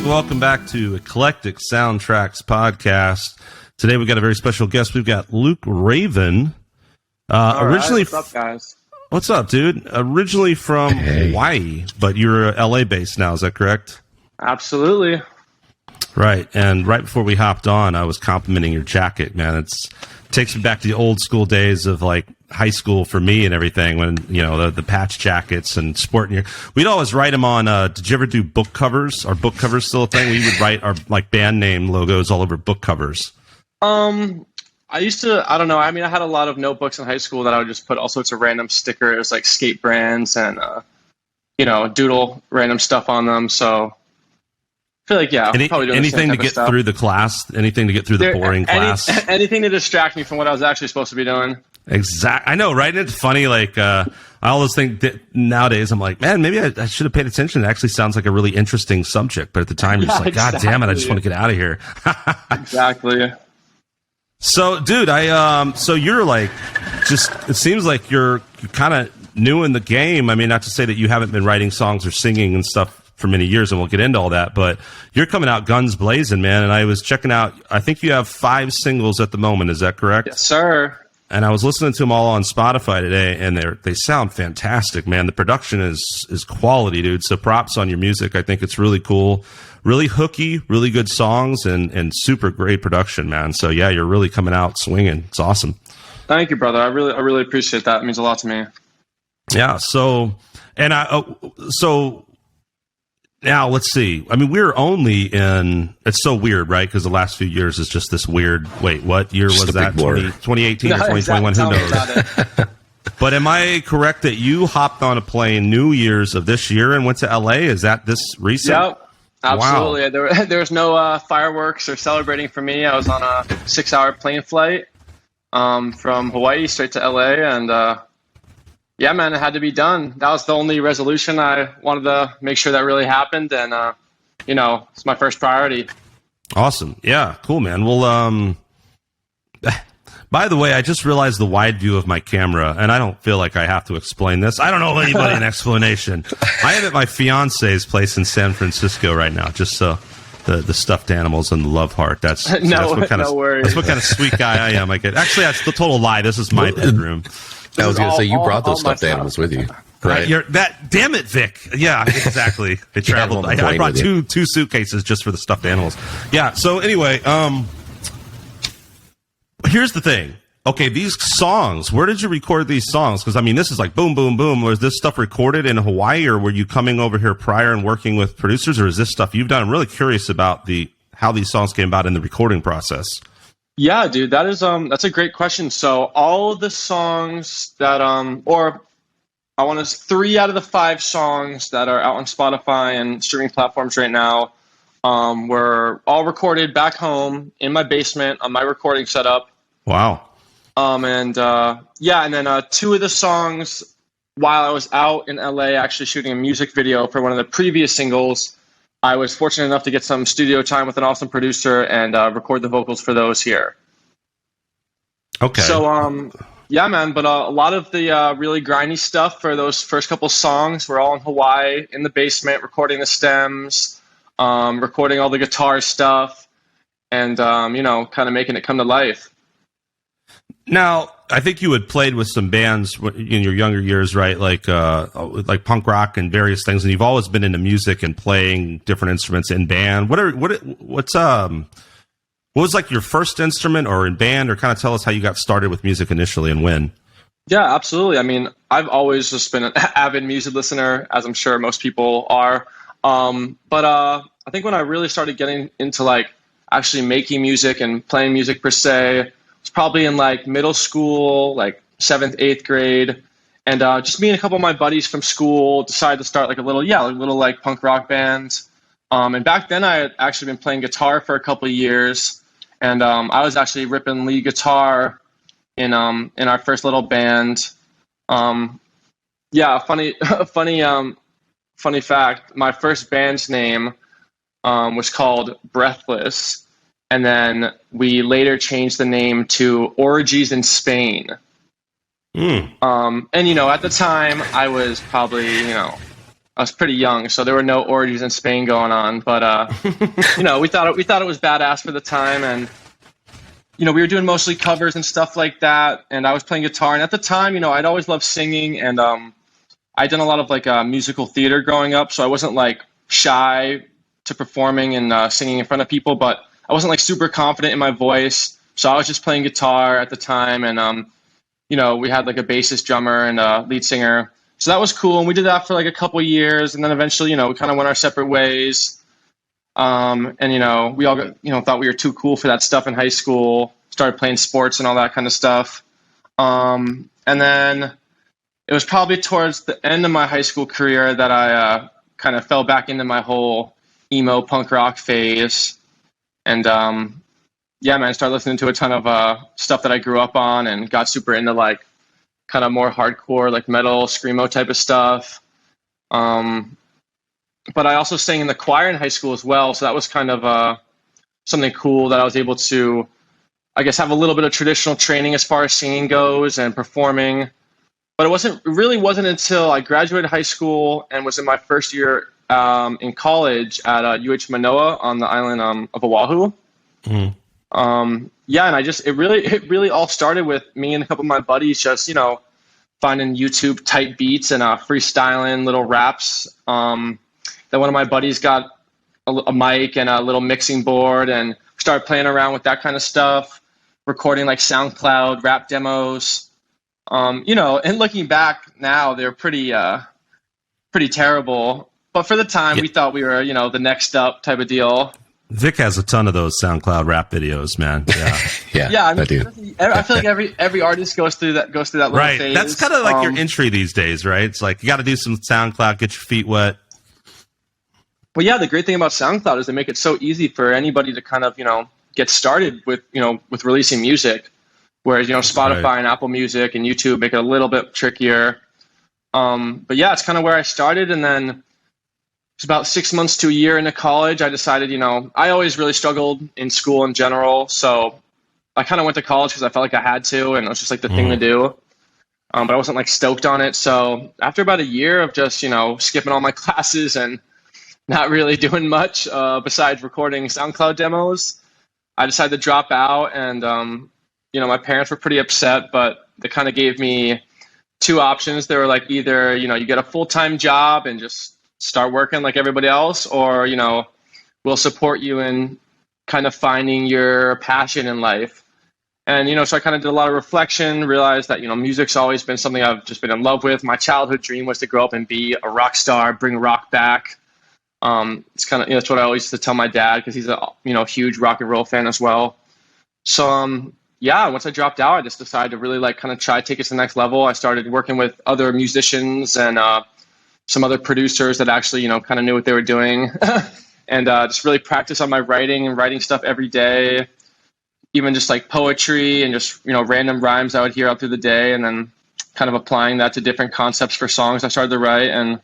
Welcome back to Eclectic Soundtrax podcast. Today we've got a very special guest. We've got Luke Revyn. Originally, what's up, guys? What's up, dude? Originally from Hawaii, but you're LA based now. Is that correct? Absolutely. Right. And right before we hopped on, I was complimenting your jacket, man. It takes me back to the old school days of like high school for me and everything, when, you know, the patch jackets and sporting your, we'd always write them on, did you ever do book covers? Are book covers still a thing? We would write our like band name logos all over book covers. I used to, I don't know. I mean, I had a lot of notebooks in high school that I would just put all sorts of random stickers, like skate brands and, you know, doodle random stuff on them. So I feel like, yeah, probably doing anything to get through the class, anything to get through the boring class. Anything to distract me from what I was actually supposed to be doing. Exactly. I know, right? And it's funny, like, I always think that nowadays I'm like, man, maybe I should have paid attention. It actually sounds like a really interesting subject. But at the time, you're just like, God damn it, I just want to get out of here. Exactly. So, dude, so you're like, just, it seems like you're kind of new in the game. I mean, not to say that you haven't been writing songs or singing and stuff for many years, and we'll get into all that, but you're coming out guns blazing, man. And I was checking out, I think you have 5 singles at the moment. Is that correct? Yes, sir. And I was listening to them all on Spotify today, and they sound fantastic, man. The production is quality, dude. So props on your music. I think it's really cool, really hooky, really good songs, and super great production, man. So yeah, you're really coming out swinging. It's awesome. Thank you, brother. I really appreciate that. It means a lot to me. Yeah. So, and so now let's see. I mean, we're only in, it's so weird, right? Because the last few years is just this weird, wait, what year was that? 2018 or 2021? Who knows? But am I correct that you hopped on a plane New Year's of this year and went to LA? Is that this recent? Yep, absolutely. Wow. There was no fireworks or celebrating for me. I was on a 6-hour plane flight from Hawaii straight to LA, and yeah, man, it had to be done. That was the only resolution. I wanted to make sure that really happened, and you know, it's my first priority. Awesome. Yeah, cool, man. Well, by the way, I just realized the wide view of my camera, and I don't feel like I have to explain this. I don't know anybody an explanation. I am at my fiance's place in San Francisco right now, just so the stuffed animals and the love heart. That's what kind of sweet guy I am. Actually, that's the total lie. This is my bedroom. I was going to say, you brought those stuffed animals with you, right? Damn it, Vic. Yeah, exactly. They traveled. I brought two suitcases just for the stuffed animals. Yeah. So anyway, here's the thing. Okay, these songs. Where did you record these songs? Because I mean, this is like boom, boom, boom. Was this stuff recorded in Hawaii, or were you coming over here prior and working with producers, or is this stuff you've done? I'm really curious about how these songs came about in the recording process. Yeah, dude, that's a great question. So all of the songs that or I want to 3 out of the 5 songs that are out on Spotify and streaming platforms right now were all recorded back home in my basement on my recording setup. Wow. And then 2 of the songs while I was out in LA actually shooting a music video for one of the previous singles. I was fortunate enough to get some studio time with an awesome producer and record the vocals for those here. Okay. So, yeah, man, but a lot of the really grindy stuff for those first couple songs were all in Hawaii, in the basement, recording the stems, recording all the guitar stuff, and, you know, kind of making it come to life. Now, I think you had played with some bands in your younger years, right? Like punk rock and various things, and you've always been into music and playing different instruments in band. What was like your first instrument or in band, or kind of tell us how you got started with music initially and when? Yeah, absolutely. I mean, I've always just been an avid music listener, as I'm sure most people are. But I think when I really started getting into like actually making music and playing music per se, it's probably in like middle school, like 7th, 8th grade. And just me and a couple of my buddies from school decided to start like a little like punk rock band. And back then I had actually been playing guitar for a couple of years. And I was actually ripping lead guitar in our first little band. Funny fact, my first band's name was called Breathless. And then we later changed the name to Orgies in Spain. And, you know, at the time I was probably, you know, I was pretty young, so there were no orgies in Spain going on. But we thought it was badass for the time, and we were doing mostly covers and stuff like that. And I was playing guitar, and at the time, I'd always loved singing, and I'd done a lot of like musical theater growing up, so I wasn't like shy to performing and singing in front of people, but I wasn't like super confident in my voice. So I was just playing guitar at the time, and we had like a bassist, drummer, and a lead singer. So that was cool, and we did that for like a couple years, and then eventually, we kind of went our separate ways. And we all thought we were too cool for that stuff in high school. Started playing sports and all that kind of stuff. And then it was probably towards the end of my high school career that I kind of fell back into my whole emo punk rock phase. And I started listening to a ton of stuff that I grew up on, and got super into like kind of more hardcore, like metal, screamo type of stuff. But I also sang in the choir in high school as well. So that was kind of something cool that I was able to, I guess, have a little bit of traditional training as far as singing goes and performing. But it really wasn't until I graduated high school and was in my first year in college at UH Manoa on the island of Oahu. Mm-hmm. And it really all started with me and a couple of my buddies just, finding YouTube type beats and freestyling little raps. Then one of my buddies got a mic and a little mixing board and started playing around with that kind of stuff, recording like SoundCloud rap demos. And looking back now, they're pretty terrible. But for the time, we thought we were, the next up type of deal. Vic has a ton of those SoundCloud rap videos, man. Yeah, yeah. I do. I feel like every artist goes through that little right. phase. That's kind of like your entry these days, right? It's like you got to do some SoundCloud, get your feet wet. Well, yeah. The great thing about SoundCloud is they make it so easy for anybody to kind of get started with with releasing music, whereas Spotify right. and Apple Music and YouTube make it a little bit trickier. But yeah, it's kind of where I started, and then. It's about 6 months to a year into college. I decided, I always really struggled in school in general. So I kind of went to college because I felt like I had to, and it was just like the thing to do. But I wasn't like stoked on it. So after about a year of just, skipping all my classes and not really doing much besides recording SoundCloud demos, I decided to drop out. And, my parents were pretty upset, but they kind of gave me two options. They were like, either, you get a full-time job and just start working like everybody else, or we'll support you in kind of finding your passion in life. And so I kind of did a lot of reflection, realized that music's always been something I've just been in love with. My childhood dream was to grow up and be a rock star, bring rock back. It's kind of that's what I always used to tell my dad, because he's a huge rock and roll fan as well. So once I dropped out, I just decided to really like kind of try to take it to the next level. I started working with other musicians and some other producers that actually, kind of knew what they were doing and just really practice on my writing stuff every day, even just like poetry and just, random rhymes I would hear out through the day, and then kind of applying that to different concepts for songs I started to write. And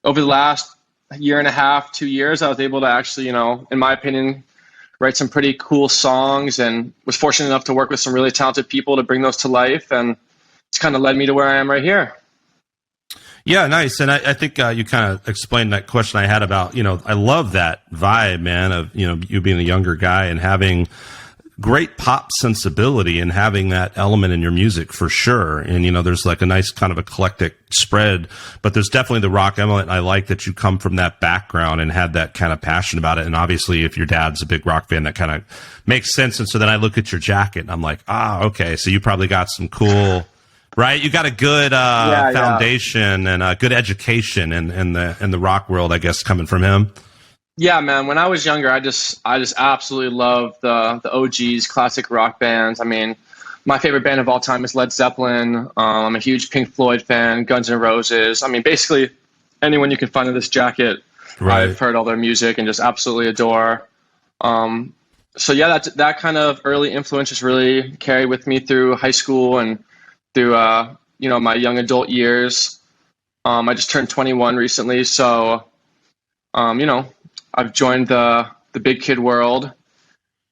over the last year and a half, 2 years, I was able to actually, in my opinion, write some pretty cool songs, and was fortunate enough to work with some really talented people to bring those to life. And it's kind of led me to where I am right here. Yeah, nice. And I think you kind of explained that question I had about, I love that vibe, man, of, you being a younger guy and having great pop sensibility and having that element in your music for sure. And, there's like a nice kind of eclectic spread, but there's definitely the rock element. I like that you come from that background and had that kind of passion about it. And obviously, if your dad's a big rock fan, that kind of makes sense. And so then I look at your jacket and I'm like, okay, so you probably got some cool... Right, you got a good foundation and a good education in the rock world, I guess, coming from him. Yeah, man. When I was younger, I just absolutely loved the OGs, classic rock bands. I mean, my favorite band of all time is Led Zeppelin. I'm a huge Pink Floyd fan, Guns N' Roses. I mean, basically anyone you can find in this jacket, right. I've heard all their music and just absolutely adore. So yeah, that kind of early influence just really carried with me through high school and through my young adult years. I just turned 21 recently, so I've joined the big kid world,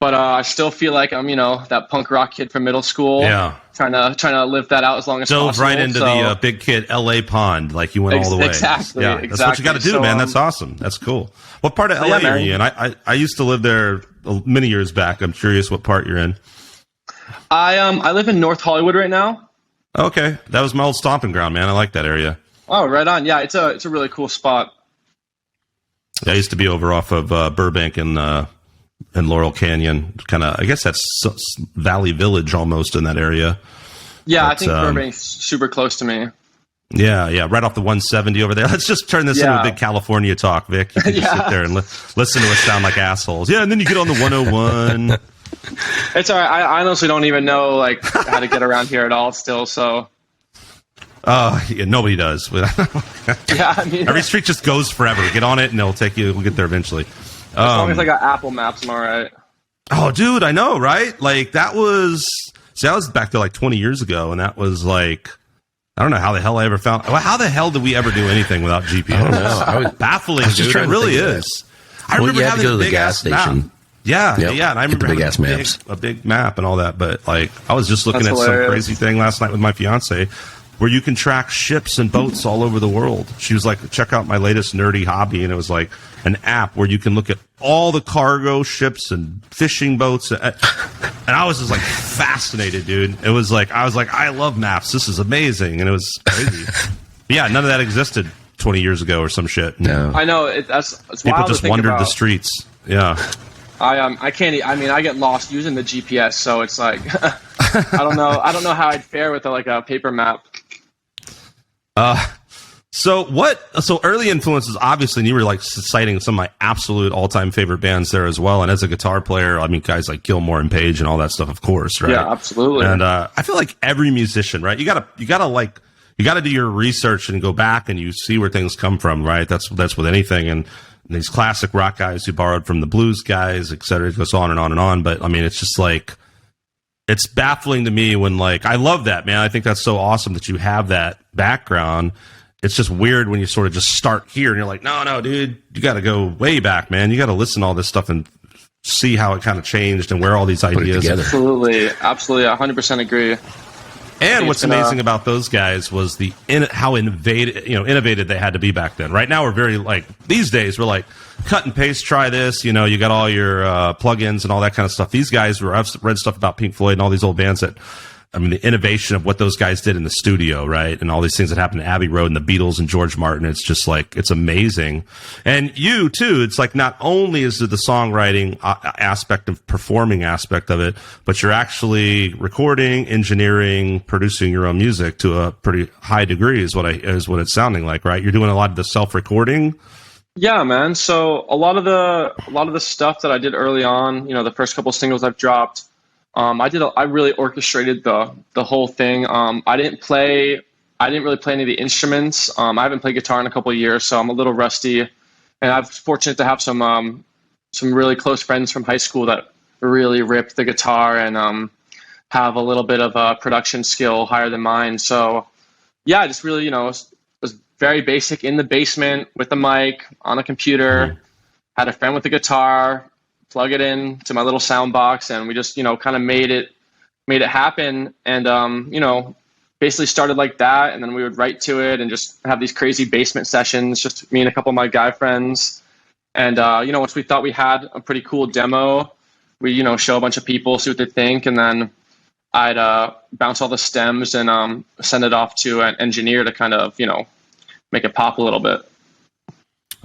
but I still feel like I'm, that punk rock kid from middle school. Yeah. Trying to live that out as long as Dove possible. right into the big kid LA pond, like you went all the way. Exactly. Yeah, that's what you got to do, man. That's awesome. That's cool. What part of LA are you in? I used to live there many years back. I'm curious what part you're in. I live in North Hollywood right now. Okay, that was my old stomping ground, man. I like that area. Oh, right on. Yeah, it's a really cool spot. I used to be over off of Burbank and Laurel Canyon. Kind of, I guess that's Valley Village almost in that area. Yeah, but I think Burbank's super close to me. Yeah, right off the 170 over there. Let's just turn this into a big California talk, Vic. You can just sit there and listen to us sound like assholes. Yeah, and then you get on the 101. It's all right. I honestly don't even know like how to get around here at all still, so... Yeah, nobody does. Yeah, I mean, every street just goes forever. Get on it, and it'll take you. We'll get there eventually. As long as I got Apple Maps, I'm all right. Oh, dude, I know, right? Like that was back there like 20 years ago, and that was like I don't know how the hell I ever found. How the hell did we ever do anything without GPS? I don't know. I was baffling, dude. It really is. I remember having to go to the gas station. Map. Yeah, and I remember having a big map and all that. But like, I was just looking at some crazy thing last night with my fiance, where you can track ships and boats all over the world. She was like, check out my latest nerdy hobby. And it was like an app where you can look at all the cargo ships and fishing boats. And I was just like fascinated, dude. It was like, I love maps. This is amazing. And it was crazy. Yeah, none of that existed 20 years ago or some shit. No. I know. That's people just wandered the streets. Yeah. I can't. I mean, I get lost using the GPS, so it's like I don't know how I'd fare with a paper map. So early influences, obviously, and you were like citing some of my absolute all-time favorite bands there as well. And as a guitar player, I mean, guys like Gilmour and Page and all that stuff, of course, right? Yeah, absolutely. And I feel like every musician, right? You gotta do your research and go back and you see where things come from, right? That's with anything. And these classic rock guys who borrowed from the blues guys, et cetera, it goes on and on and on. But I mean, it's just like, it's baffling to me when I love that, man. I think that's so awesome that you have that background. It's just weird when you sort of just start here and you're like, no, dude, you got to go way back, man. You got to listen to all this stuff and see how it kind of changed and where all these ideas are. Absolutely. 100% agree. And what's amazing about those guys was how innovative they had to be back then. Right now, we're very these days we're like cut and paste. Try this, you got all your plugins and all that kind of stuff. These guys I've read stuff about Pink Floyd and all these old bands that. I mean, the innovation of what those guys did in the studio, right? And all these things that happened to Abbey Road and the Beatles and George Martin. It's just it's amazing. And you, too, it's like not only is it the songwriting aspect of performing aspect of it, but you're actually recording, engineering, producing your own music to a pretty high degree is what it's sounding like, right? You're doing a lot of the self-recording. Yeah, man. So a lot of the stuff that I did early on, the first couple singles I've dropped, I really orchestrated the whole thing. I didn't really play any of the instruments. I haven't played guitar in a couple of years, so I'm a little rusty. And I'm fortunate to have some really close friends from high school that really ripped the guitar and have a little bit of a production skill higher than mine. So yeah, I just really, was very basic in the basement with the mic on a computer. Mm-hmm. Had a friend with the guitar. Plug it in to my little sound box, and we just, kind of made it happen. And, basically started like that. And then we would write to it and just have these crazy basement sessions, just me and a couple of my guy friends. And, once we thought we had a pretty cool demo, we, show a bunch of people, see what they think. And then I'd bounce all the stems and send it off to an engineer to kind of, make it pop a little bit.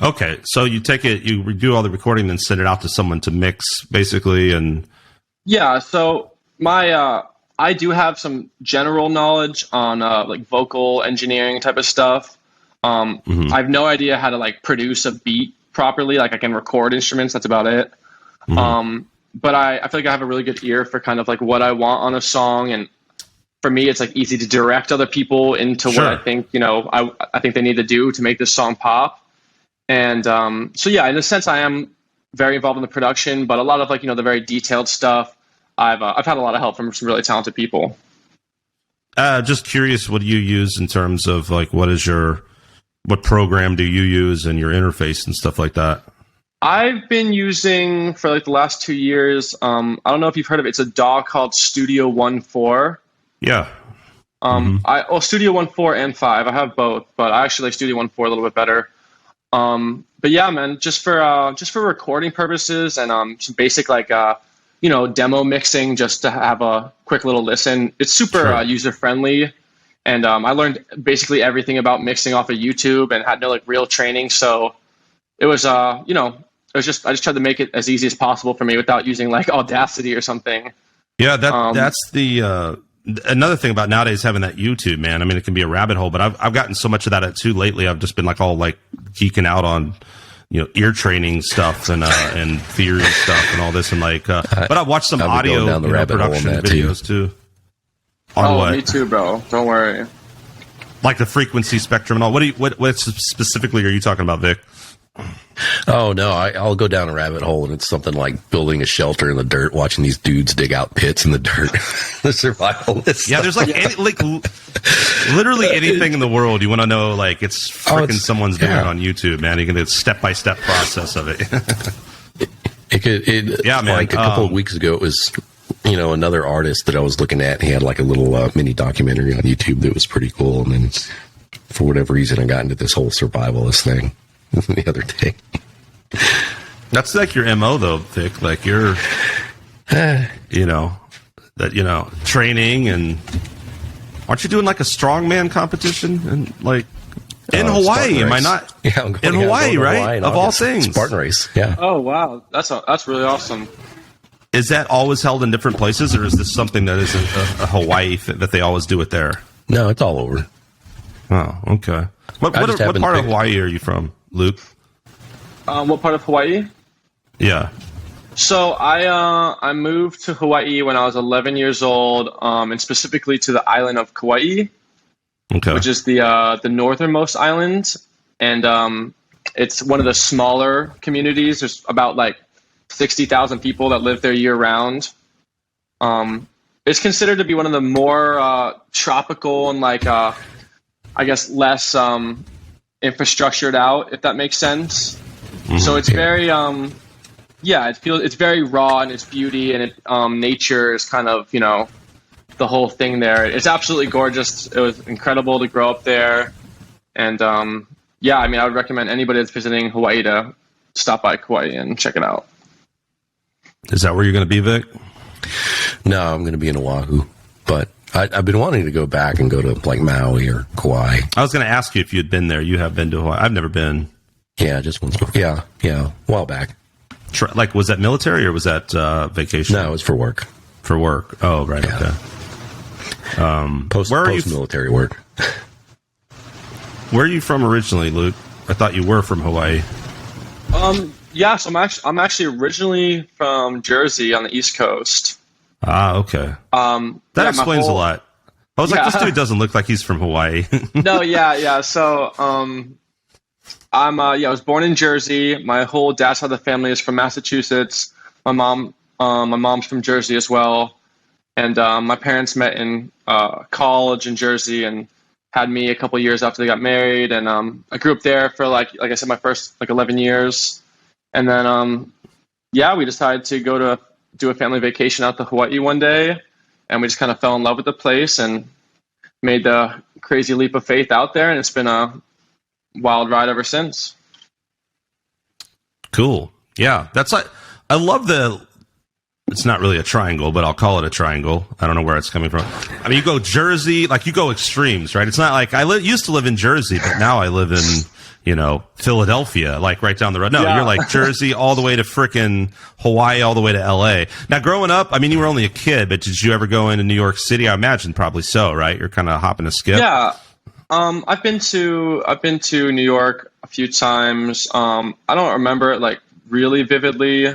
Okay, so you take it, you do all the recording, then send it out to someone to mix, basically, and... Yeah, so I do have some general knowledge on, vocal engineering type of stuff. I have no idea how to, produce a beat properly. I can record instruments, that's about it. But I feel like I have a really good ear for kind of, what I want on a song, and for me, it's, easy to direct other people into what I think, I think they need to do to make this song pop. And so, yeah, in a sense, I am very involved in the production, but a lot of the very detailed stuff, I've had a lot of help from some really talented people. Just curious, what do you use in terms of what program do you use and your interface and stuff like that? I've been using for like the last 2 years. I don't know if you've heard of it. It's a DAW called Studio 1.4. Yeah. Mm-hmm. Studio 1.4 and 5. I have both, but I actually like Studio 1.4 a little bit better. But yeah, man, just for recording purposes and some basic like demo mixing, just to have a quick little listen. It's super user friendly, and I learned basically everything about mixing off of YouTube and had no like real training. So it was I just tried to make it as easy as possible for me without using like Audacity or something. Yeah, that's the another thing about nowadays having that YouTube, man. I mean, it can be a rabbit hole, but I've gotten so much of that too lately. I've just been like all like geeking out on ear training stuff and theory stuff and all this and like. But I've watched some audio down the rabbit production hole on that videos too. On what? Me too, bro. Don't worry. Like the frequency spectrum and all. What specifically are you talking about, Vic? Oh no, I'll go down a rabbit hole and it's something like building a shelter in the dirt, watching these dudes dig out pits in the dirt. The survivalist. Yeah, there's like literally anything in the world you want to know. Like it's freaking someone's doing on YouTube, man. You can do a step-by-step process of it. Yeah, man. Like a couple of weeks ago, it was another artist that I was looking at. He had like a little mini documentary on YouTube that was pretty cool. And then for whatever reason, I got into this whole survivalist thing the other day. That's like your MO though, Vic. Like you're, training and aren't you doing like a strongman competition and like in Hawaii? Am I not? Yeah, I'm in Hawaii, right? Of all things, Spartan race. Yeah. Oh wow, that's really awesome. Is that always held in different places, or is this something that is a Hawaii that they always do it there? No, it's all over. Oh, okay. What part of Hawaii are you from, Luke? What part of Hawaii? Yeah. So I moved to Hawaii when I was 11 years old, and specifically to the island of Kauai, which is the northernmost island, and it's one of the smaller communities. There's about like 60,000 people that live there year round. It's considered to be one of the more tropical and like I guess less infrastructured out, if that makes sense. Mm-hmm. So it's very it's very raw in its beauty, and nature is kind of the whole thing there. It's absolutely gorgeous. It was incredible to grow up there, and I would recommend anybody that's visiting Hawaii to stop by Kauai and check it out. Is that where you're going to be, Vic? No, I'm going to be in Oahu, but I've been wanting to go back and go to like Maui or Kauai. I was going to ask you if you had been there. You have been to Hawaii. I've never been. Yeah, just once. Yeah, a while back. Like, was that military or was that vacation? No, it was for work. For work. Oh, right. Yeah. Okay. Post-military work. Where are you from originally, Luke? I thought you were from Hawaii. Yeah, so I'm actually originally from Jersey on the East Coast. Ah, okay. That explains a lot. I was like, this dude doesn't look like he's from Hawaii. No, yeah. So, I was born in Jersey. My whole dad's side of the family is from Massachusetts. My mom's from Jersey as well. And my parents met in college in Jersey and had me a couple years after they got married. And I grew up there for like I said, my first 11 years. And then we decided to go to do a family vacation out to Hawaii one day, and we just kind of fell in love with the place and made the crazy leap of faith out there, and it's been a wild ride ever since. Cool. Yeah, that's like, I love it's not really a triangle, but I'll call it a triangle. I don't know where it's coming from. I mean, you go Jersey, like you go extremes, right? It's not like used to live in Jersey, but now I live in, Philadelphia, like right down the road. No, You're like Jersey all the way to frickin' Hawaii, all the way to LA. Now, growing up, I mean, you were only a kid, but did you ever go into New York City? I imagine probably so, right? You're kind of hopping a skip. Yeah. I've been to New York a few times. I don't remember it like really vividly,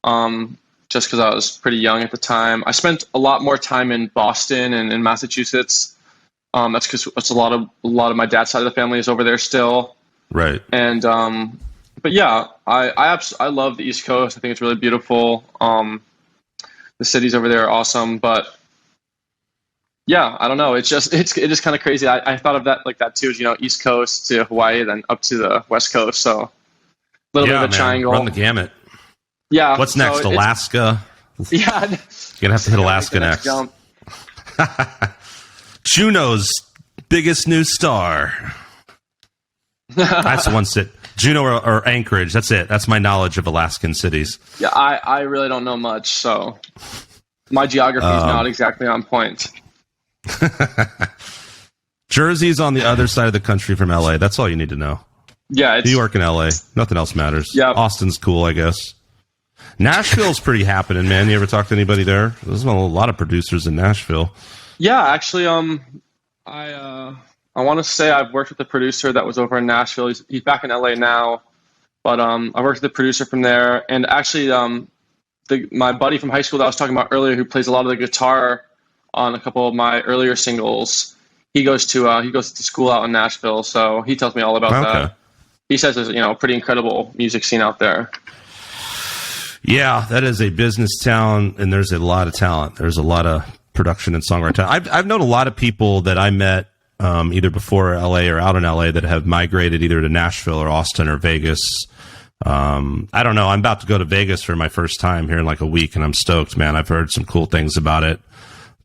just because I was pretty young at the time. I spent a lot more time in Boston and in Massachusetts. That's because a lot of my dad's side of the family is over there still. Right. And but yeah, I love the East Coast. I think it's really beautiful. The cities over there are awesome, but yeah, I don't know. It's just kind of crazy. I thought of that like that too. East Coast to Hawaii, then up to the West Coast. So a little bit of a triangle. Run the gamut. Yeah. What's next? Alaska? Yeah. You're gonna have to hit Alaska next. Jump. Juneau's biggest new star. That's the one sit. Juneau or Anchorage. That's it. That's my knowledge of Alaskan cities. Yeah, I really don't know much, so my geography is not exactly on point. Jersey's on the other side of the country from LA. That's all you need to know. Yeah, New York and LA. Nothing else matters. Yeah. Austin's cool, I guess. Nashville's pretty happening, man. You ever talk to anybody there? There's a lot of producers in Nashville. Yeah, actually, I want to say I've worked with a producer that was over in Nashville. He's back in LA now, but I worked with the producer from there, and actually, my buddy from high school that I was talking about earlier, who plays a lot of the guitar on a couple of my earlier singles, he goes to school out in Nashville, so he tells me all about that. He says there's a pretty incredible music scene out there. Yeah, that is a business town, and there's a lot of talent. There's a lot of production and songwriting. I've known a lot of people that I met either before LA or out in LA that have migrated either to Nashville or Austin or Vegas. I don't know. I'm about to go to Vegas for my first time here in like a week, and I'm stoked, man. I've heard some cool things about it,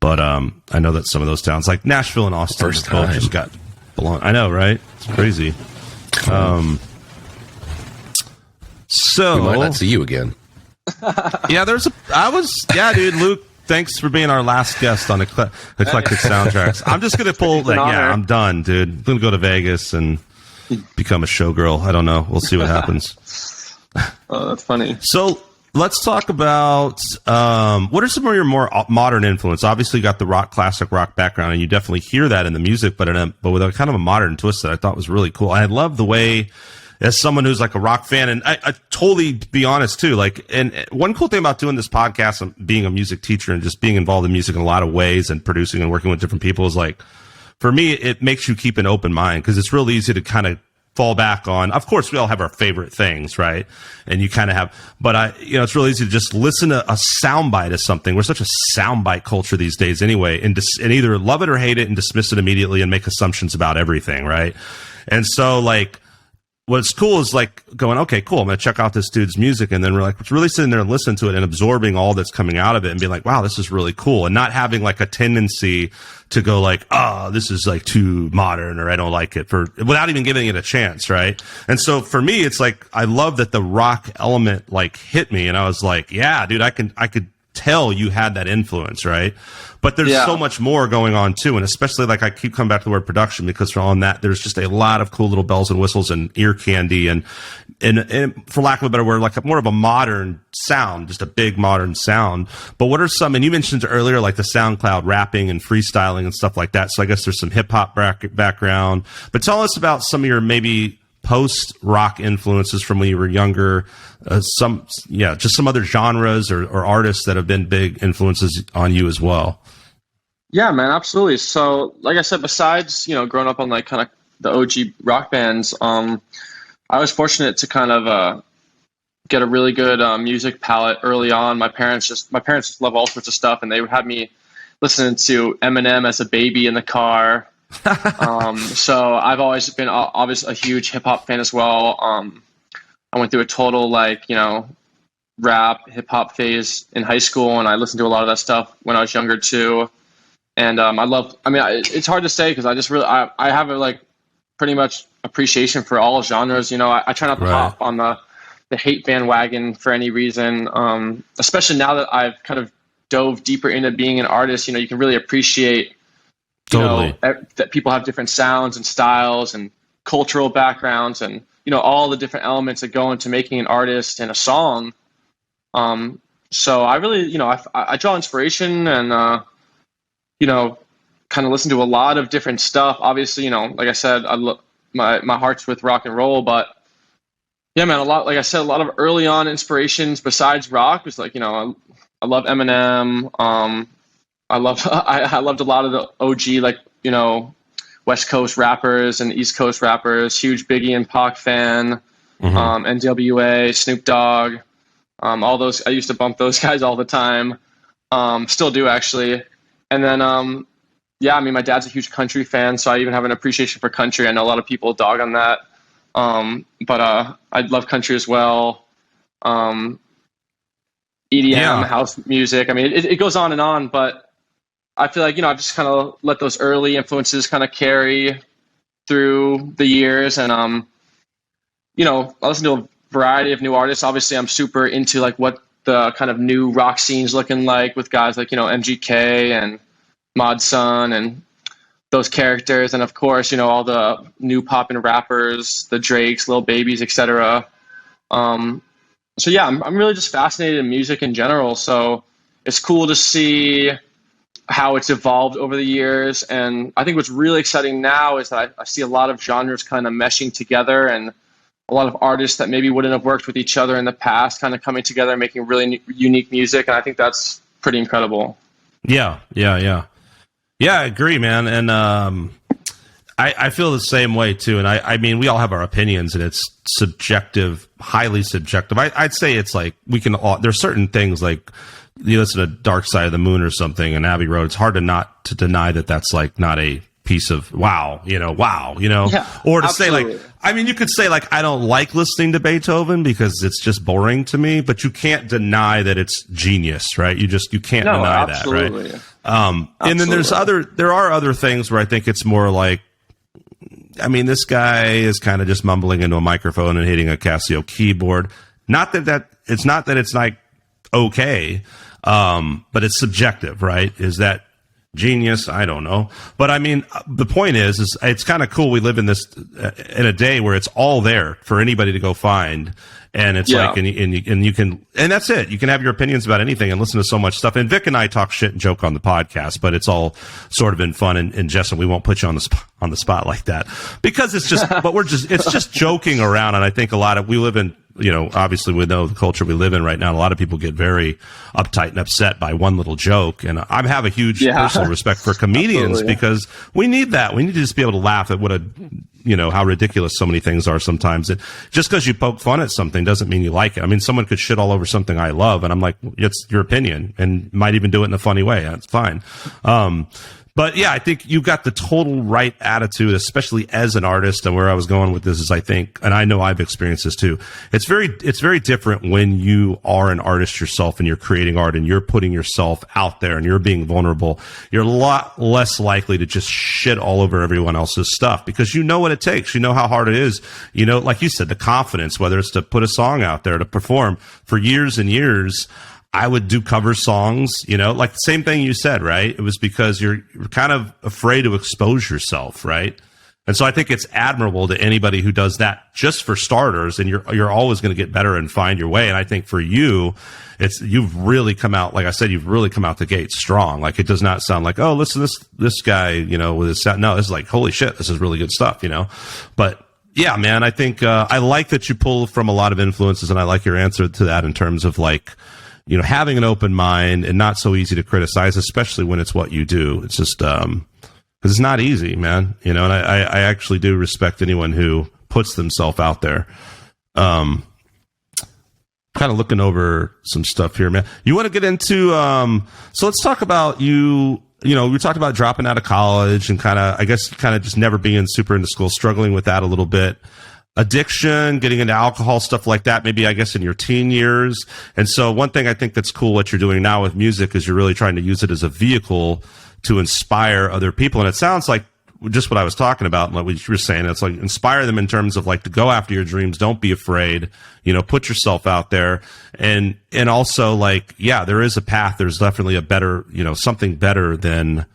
but I know that some of those towns, like Nashville and Austin, First time. just got blown. I know, right? It's crazy. So We might not see you again. yeah, dude, Luke, thanks for being our last guest on Eclectic Soundtrax. I'm just going to pull, I'm done, dude. I'm going to go to Vegas and become a showgirl. I don't know. We'll see what happens. Oh, that's funny. So let's talk about what are some of your more modern influence? Obviously, you got the classic rock background, and you definitely hear that in the music, but with a kind of a modern twist that I thought was really cool. I love the way, as someone who's like a rock fan, and I totally, be honest too, like, and one cool thing about doing this podcast and being a music teacher and just being involved in music in a lot of ways and producing and working with different people is like, for me, it makes you keep an open mind, because it's real easy to kind of fall back on. Of course, we all have our favorite things, right? And you kind of have, but it's really easy to just listen to a soundbite of something. We're such a soundbite culture these days anyway, and either love it or hate it and dismiss it immediately and make assumptions about everything, right? And so, like, what's cool is like going, okay, cool, I'm going to check out this dude's music. And then we're like really sitting there and listening to it and absorbing all that's coming out of it and being like, wow, this is really cool. And not having like a tendency to go like, oh, this is like too modern, or I don't like it, without even giving it a chance. Right. And so for me, it's like, I love that the rock element like hit me, and I was like, yeah, dude, I could tell you had that influence, right? But there's so much more going on too, and especially like I keep coming back to the word production, because on that there's just a lot of cool little bells and whistles and ear candy, and for lack of a better word, like more of a modern sound, just a big modern sound. But what are some? And you mentioned earlier like the SoundCloud rapping and freestyling and stuff like that. So I guess there's some hip hop background. But tell us about some of your maybe post rock influences from when you were younger. Just some other genres or artists that have been big influences on you as well. Yeah, man, absolutely. So, like I said, besides growing up on like kind of the OG rock bands, I was fortunate to kind of get a really good music palette early on. My parents love all sorts of stuff, and they would have me listening to Eminem as a baby in the car. So I've always been obviously a huge hip hop fan as well. I went through a total rap hip hop phase in high school, and I listened to a lot of that stuff when I was younger too. And it's hard to say, because I just really I have a pretty much appreciation for all genres. I try not to hop on the hate bandwagon for any reason. Especially now that I've kind of dove deeper into being an artist, you can really appreciate that people have different sounds and styles and cultural backgrounds, and all the different elements that go into making an artist and a song. So I really, I draw inspiration and kind of listen to a lot of different stuff. Obviously, like I said, my heart's with rock and roll, but yeah, man, a lot of early on inspirations besides rock was I love Eminem. I loved a lot of the OG, West Coast rappers and East Coast rappers. Huge Biggie and Pac fan. NWA, Snoop Dogg, all those. I used to bump those guys all the time. Still do, actually. And then, my dad's a huge country fan, so I even have an appreciation for country. I know a lot of people dog on that. But I love country as well. EDM, house music. I mean, it goes on, but I feel like, I've just kind of let those early influences kind of carry through the years. And, I listen to a variety of new artists. Obviously, I'm super into like what the kind of new rock scene's looking like with guys like, MGK and Mod Sun and those characters. And of course, all the new poppin' rappers, the Drakes, Lil Babies, etc. So yeah, I'm really just fascinated in music in general. So it's cool to see how it's evolved over the years. And I think what's really exciting now is that I see a lot of genres kind of meshing together, and a lot of artists that maybe wouldn't have worked with each other in the past kind of coming together and making really unique music. And I think that's pretty incredible. Yeah, I agree, man. And I feel the same way too. And I mean, we all have our opinions, and it's subjective, highly subjective. I'd say it's like we can all, there's certain things like you listen to Dark Side of the Moon or something and Abbey Road. It's hard to deny that that's like not a piece of wow, yeah, or to absolutely. say like, I mean, you could say like, I don't like listening to Beethoven because it's just boring to me, but you can't deny that it's genius, right? You can't deny absolutely. that, right? And then there are other things where I think it's more like, I mean, this guy is kind of just mumbling into a microphone and hitting a Casio keyboard. Not that it's like okay, but it's subjective, right? Is that genius? I don't know. But I mean, the point is it's kind of cool. We live in in a day where it's all there for anybody to go find. And it's like, and you can, and that's it. You can have your opinions about anything and listen to so much stuff. And Vic and I talk shit and joke on the podcast, but it's all sort of in fun and jest, and we won't put you on the spot like that because it's just, but it's just joking around. And I think we live in, obviously we know the culture we live in right now. And a lot of people get very uptight and upset by one little joke. And I have a huge personal respect for comedians because we need that. We need to just be able to laugh at how ridiculous so many things are sometimes. And just because you poke fun at something doesn't mean you like it. I mean, someone could shit all over something I love, and I'm like, it's your opinion, and might even do it in a funny way. That's fine. But yeah, I think you've got the total right attitude, especially as an artist. And where I was going with this is, I think, and I know I've experienced this too. It's very different when you are an artist yourself and you're creating art and you're putting yourself out there and you're being vulnerable. You're a lot less likely to just shit all over everyone else's stuff because you know what it takes. You know how hard it is. Like you said, the confidence, whether it's to put a song out there, to perform for years and years. I would do cover songs, like the same thing you said, right? It was because you're kind of afraid to expose yourself, right? And so I think it's admirable to anybody who does that just for starters, and you're always going to get better and find your way. And I think for you, you've really come out, like I said, you've really come out the gate strong. Like it does not sound like, oh, listen to this guy, with his sound. No, it's like, holy shit, this is really good stuff, But yeah, man, I think I like that you pull from a lot of influences, and I like your answer to that in terms of like, having an open mind and not so easy to criticize, especially when it's what you do. It's just, because it's not easy, man. And I actually do respect anyone who puts themselves out there. Kind of looking over some stuff here, man. You want to get into, so let's talk about we talked about dropping out of college and kind of just never being super into school, struggling with that a little bit. Addiction, getting into alcohol, stuff like that, maybe I guess in your teen years. And so one thing I think that's cool what you're doing now with music is you're really trying to use it as a vehicle to inspire other people. And it sounds like just what I was talking about and what you were saying. It's like inspire them in terms of like to go after your dreams. Don't be afraid, put yourself out there. And also like, yeah, there is a path. There's definitely a better, something better than,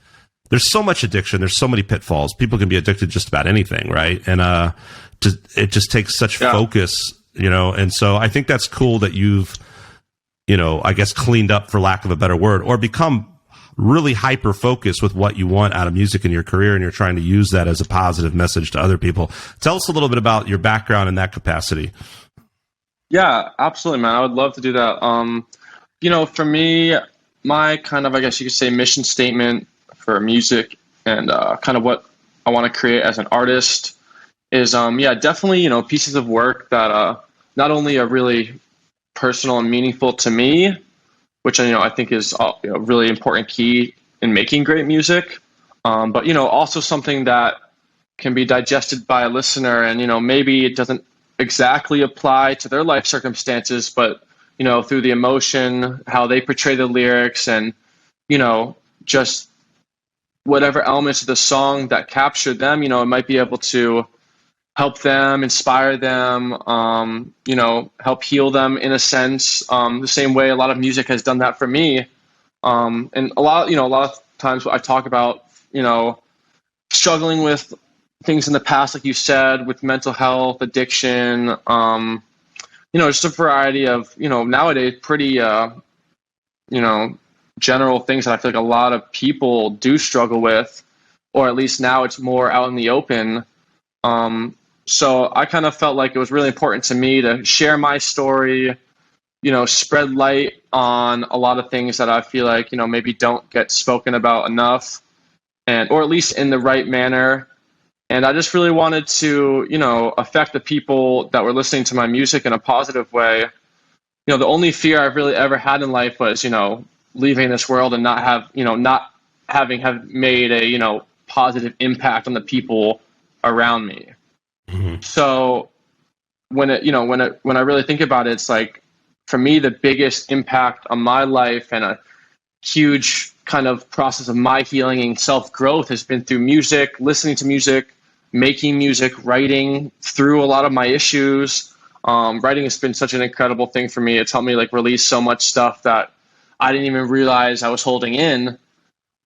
there's so much addiction. There's so many pitfalls. People can be addicted to just about anything. Right. And, it just takes such focus, and so I think that's cool that you've, I guess cleaned up, for lack of a better word, or become really hyper focused with what you want out of music in your career, and you're trying to use that as a positive message to other people. Tell us a little bit about your background in that capacity. Yeah, absolutely, man. I would love to do that. For me, my kind of, I guess you could say, mission statement for music and kind of what I want to create as an artist is definitely pieces of work that not only are really personal and meaningful to me, which I think is a really important key in making great music, but also something that can be digested by a listener, and maybe it doesn't exactly apply to their life circumstances, but through the emotion, how they portray the lyrics, and just whatever elements of the song that capture them, it might be able to help them, inspire them, help heal them in a sense. The same way a lot of music has done that for me. And a lot of times I talk about, struggling with things in the past, like you said, with mental health, addiction, just a variety of, nowadays pretty, general things that I feel like a lot of people do struggle with, or at least now it's more out in the open. So I kind of felt like it was really important to me to share my story, spread light on a lot of things that I feel like, maybe don't get spoken about enough, or at least in the right manner. And I just really wanted to, affect the people that were listening to my music in a positive way. The only fear I've really ever had in life was, leaving this world and not having made a, positive impact on the people around me. Mm-hmm. So when I really think about it, it's like, for me, the biggest impact on my life and a huge kind of process of my healing and self-growth has been through music, listening to music, making music, writing through a lot of my issues. Writing has been such an incredible thing for me. It's helped me release so much stuff that I didn't even realize I was holding in.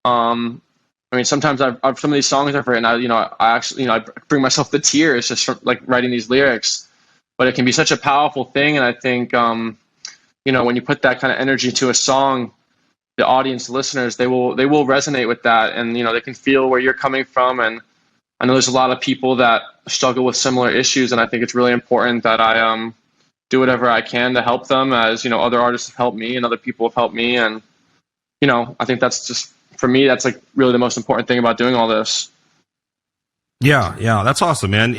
Sometimes some of these songs I've written, I bring myself to tears just from writing these lyrics, but it can be such a powerful thing. And I think, when you put that kind of energy to a song, the audience, the listeners, they will resonate with that. And, they can feel where you're coming from. And I know there's a lot of people that struggle with similar issues. And I think it's really important that I, do whatever I can to help them, as, other artists have helped me and other people have helped me. And, I think that's just, for me, that's really the most important thing about doing all this. Yeah, that's awesome, man.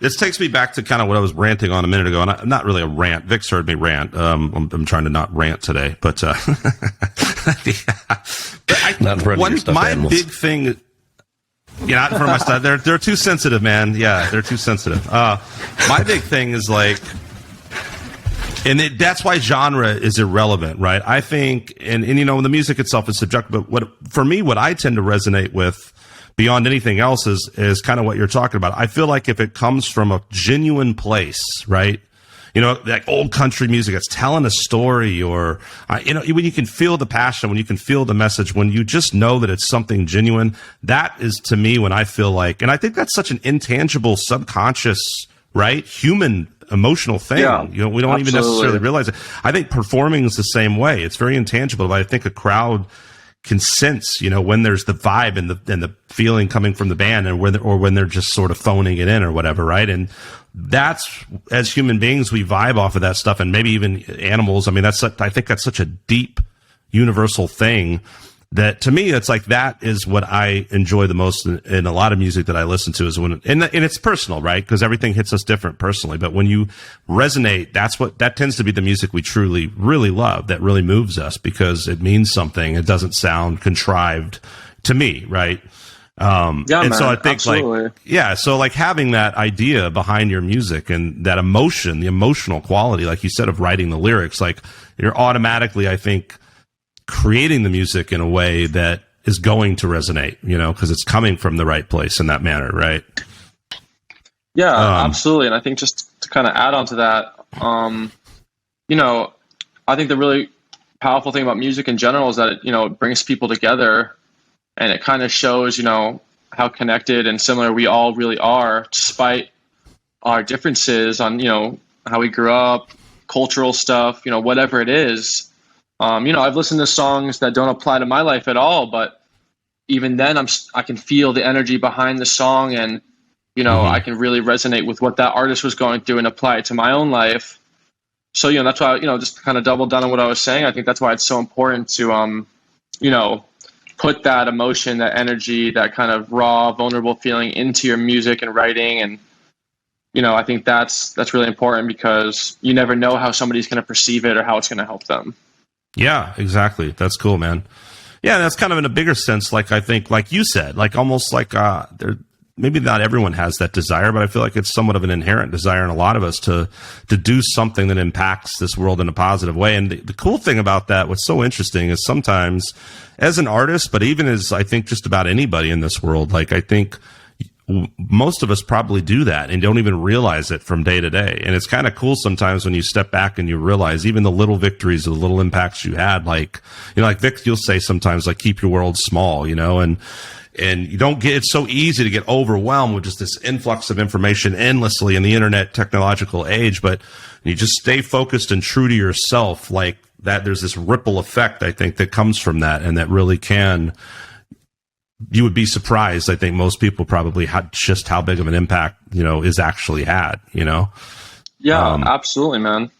This takes me back to kind of what I was ranting on a minute ago, and I'm not really a rant. Vic's heard me rant. I'm trying to not rant today, but, yeah. But not in front of your stuffed animals. Big thing, not in front of my stuff. They're too sensitive, man. Yeah, they're too sensitive. My big thing is and that's why genre is irrelevant, right? I think, and the music itself is subjective, but for me, what I tend to resonate with beyond anything else is kind of what you're talking about. I feel like if it comes from a genuine place, right? Like old country music, it's telling a story, or, when you can feel the passion, when you can feel the message, when you just know that it's something genuine, that is, to me, when I feel like, and I think that's such an intangible, subconscious, right? Human emotional thing. Yeah, we don't absolutely. even necessarily realize it. I think performing is the same way. It's very intangible, but I think a crowd can sense, when there's the vibe and the feeling coming from the band, and when they're just sort of phoning it in or whatever, right? And that's, as human beings, we vibe off of that stuff, and maybe even animals. I mean, I think that's such a deep, universal thing that, to me, it's like, that is what I enjoy the most in a lot of music that I listen to, is when, and it's personal, right? Because everything hits us different personally. But when you resonate, that tends to be the music we truly, really love, that really moves us because it means something. It doesn't sound contrived to me, right? And man, so I think absolutely. so having that idea behind your music and that emotion, the emotional quality, like you said, of writing the lyrics, you're automatically, I think, creating the music in a way that is going to resonate, because it's coming from the right place in that manner, right? Yeah, absolutely. And I think just to kind of add on to that, I think the really powerful thing about music in general is that it brings people together, and it kind of shows, how connected and similar we all really are, despite our differences on, how we grew up, cultural stuff, whatever it is. I've listened to songs that don't apply to my life at all, but even then I can feel the energy behind the song, and, I can really resonate with what that artist was going through and apply it to my own life. So, that's why, just to kind of double down on what I was saying, I think that's why it's so important to, put that emotion, that energy, that kind of raw, vulnerable feeling into your music and writing. And, I think that's really important, because you never know how somebody's going to perceive it or how it's going to help them. Yeah, exactly. That's cool, man. Yeah, that's kind of in a bigger sense, I think, like you said, almost maybe not everyone has that desire, but I feel like it's somewhat of an inherent desire in a lot of us to do something that impacts this world in a positive way. And the cool thing about that, what's so interesting, is sometimes as an artist, but even as I think just about anybody in this world, like I think most of us probably do that and don't even realize it from day to day. And it's kind of cool sometimes when you step back and you realize even the little victories, the little impacts you had, like, you know, like Vic, you'll say sometimes, like, keep your world small, you know, and you don't get, it's so easy to get overwhelmed with just this influx of information endlessly in the internet technological age, but you just stay focused and true to yourself, like that. There's this ripple effect, I think, that comes from that, and that really can, you would be surprised. I think most people probably had just how big of an impact, you know, is actually had, you know? Yeah, absolutely, man.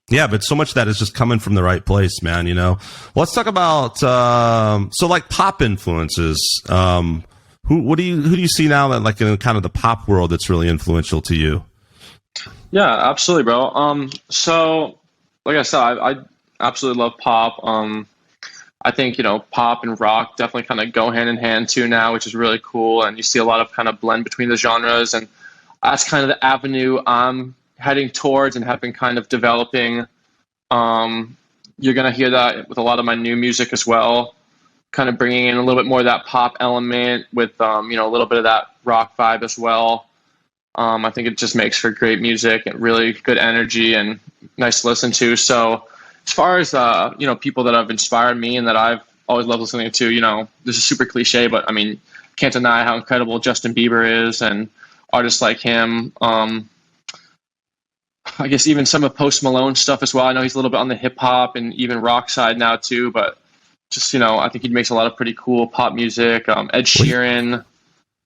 Yeah, but so much of that is just coming from the right place, man, you know? Let's talk about, so like pop influences. Who do you see now that, like, in kind of the pop world that's really influential to you? Yeah, absolutely, bro. So like I said, I absolutely love pop. I think, you know, pop and rock definitely kind of go hand in hand too now, which is really cool. And you see a lot of kind of blend between the genres. And that's kind of the avenue I'm heading towards and have been kind of developing. You're going to hear that with a lot of my new music as well, kind of bringing in a little bit more of that pop element with, you know, a little bit of that rock vibe as well. I think it just makes for great music and really good energy and nice to listen to. So, as far as, you know, people that have inspired me and that I've always loved listening to, you know, this is super cliche, but I mean, can't deny how incredible Justin Bieber is and artists like him. I guess even some of Post Malone stuff as well. I know he's a little bit on the hip hop and even rock side now too, but just, you know, I think he makes a lot of pretty cool pop music. Ed Sheeran.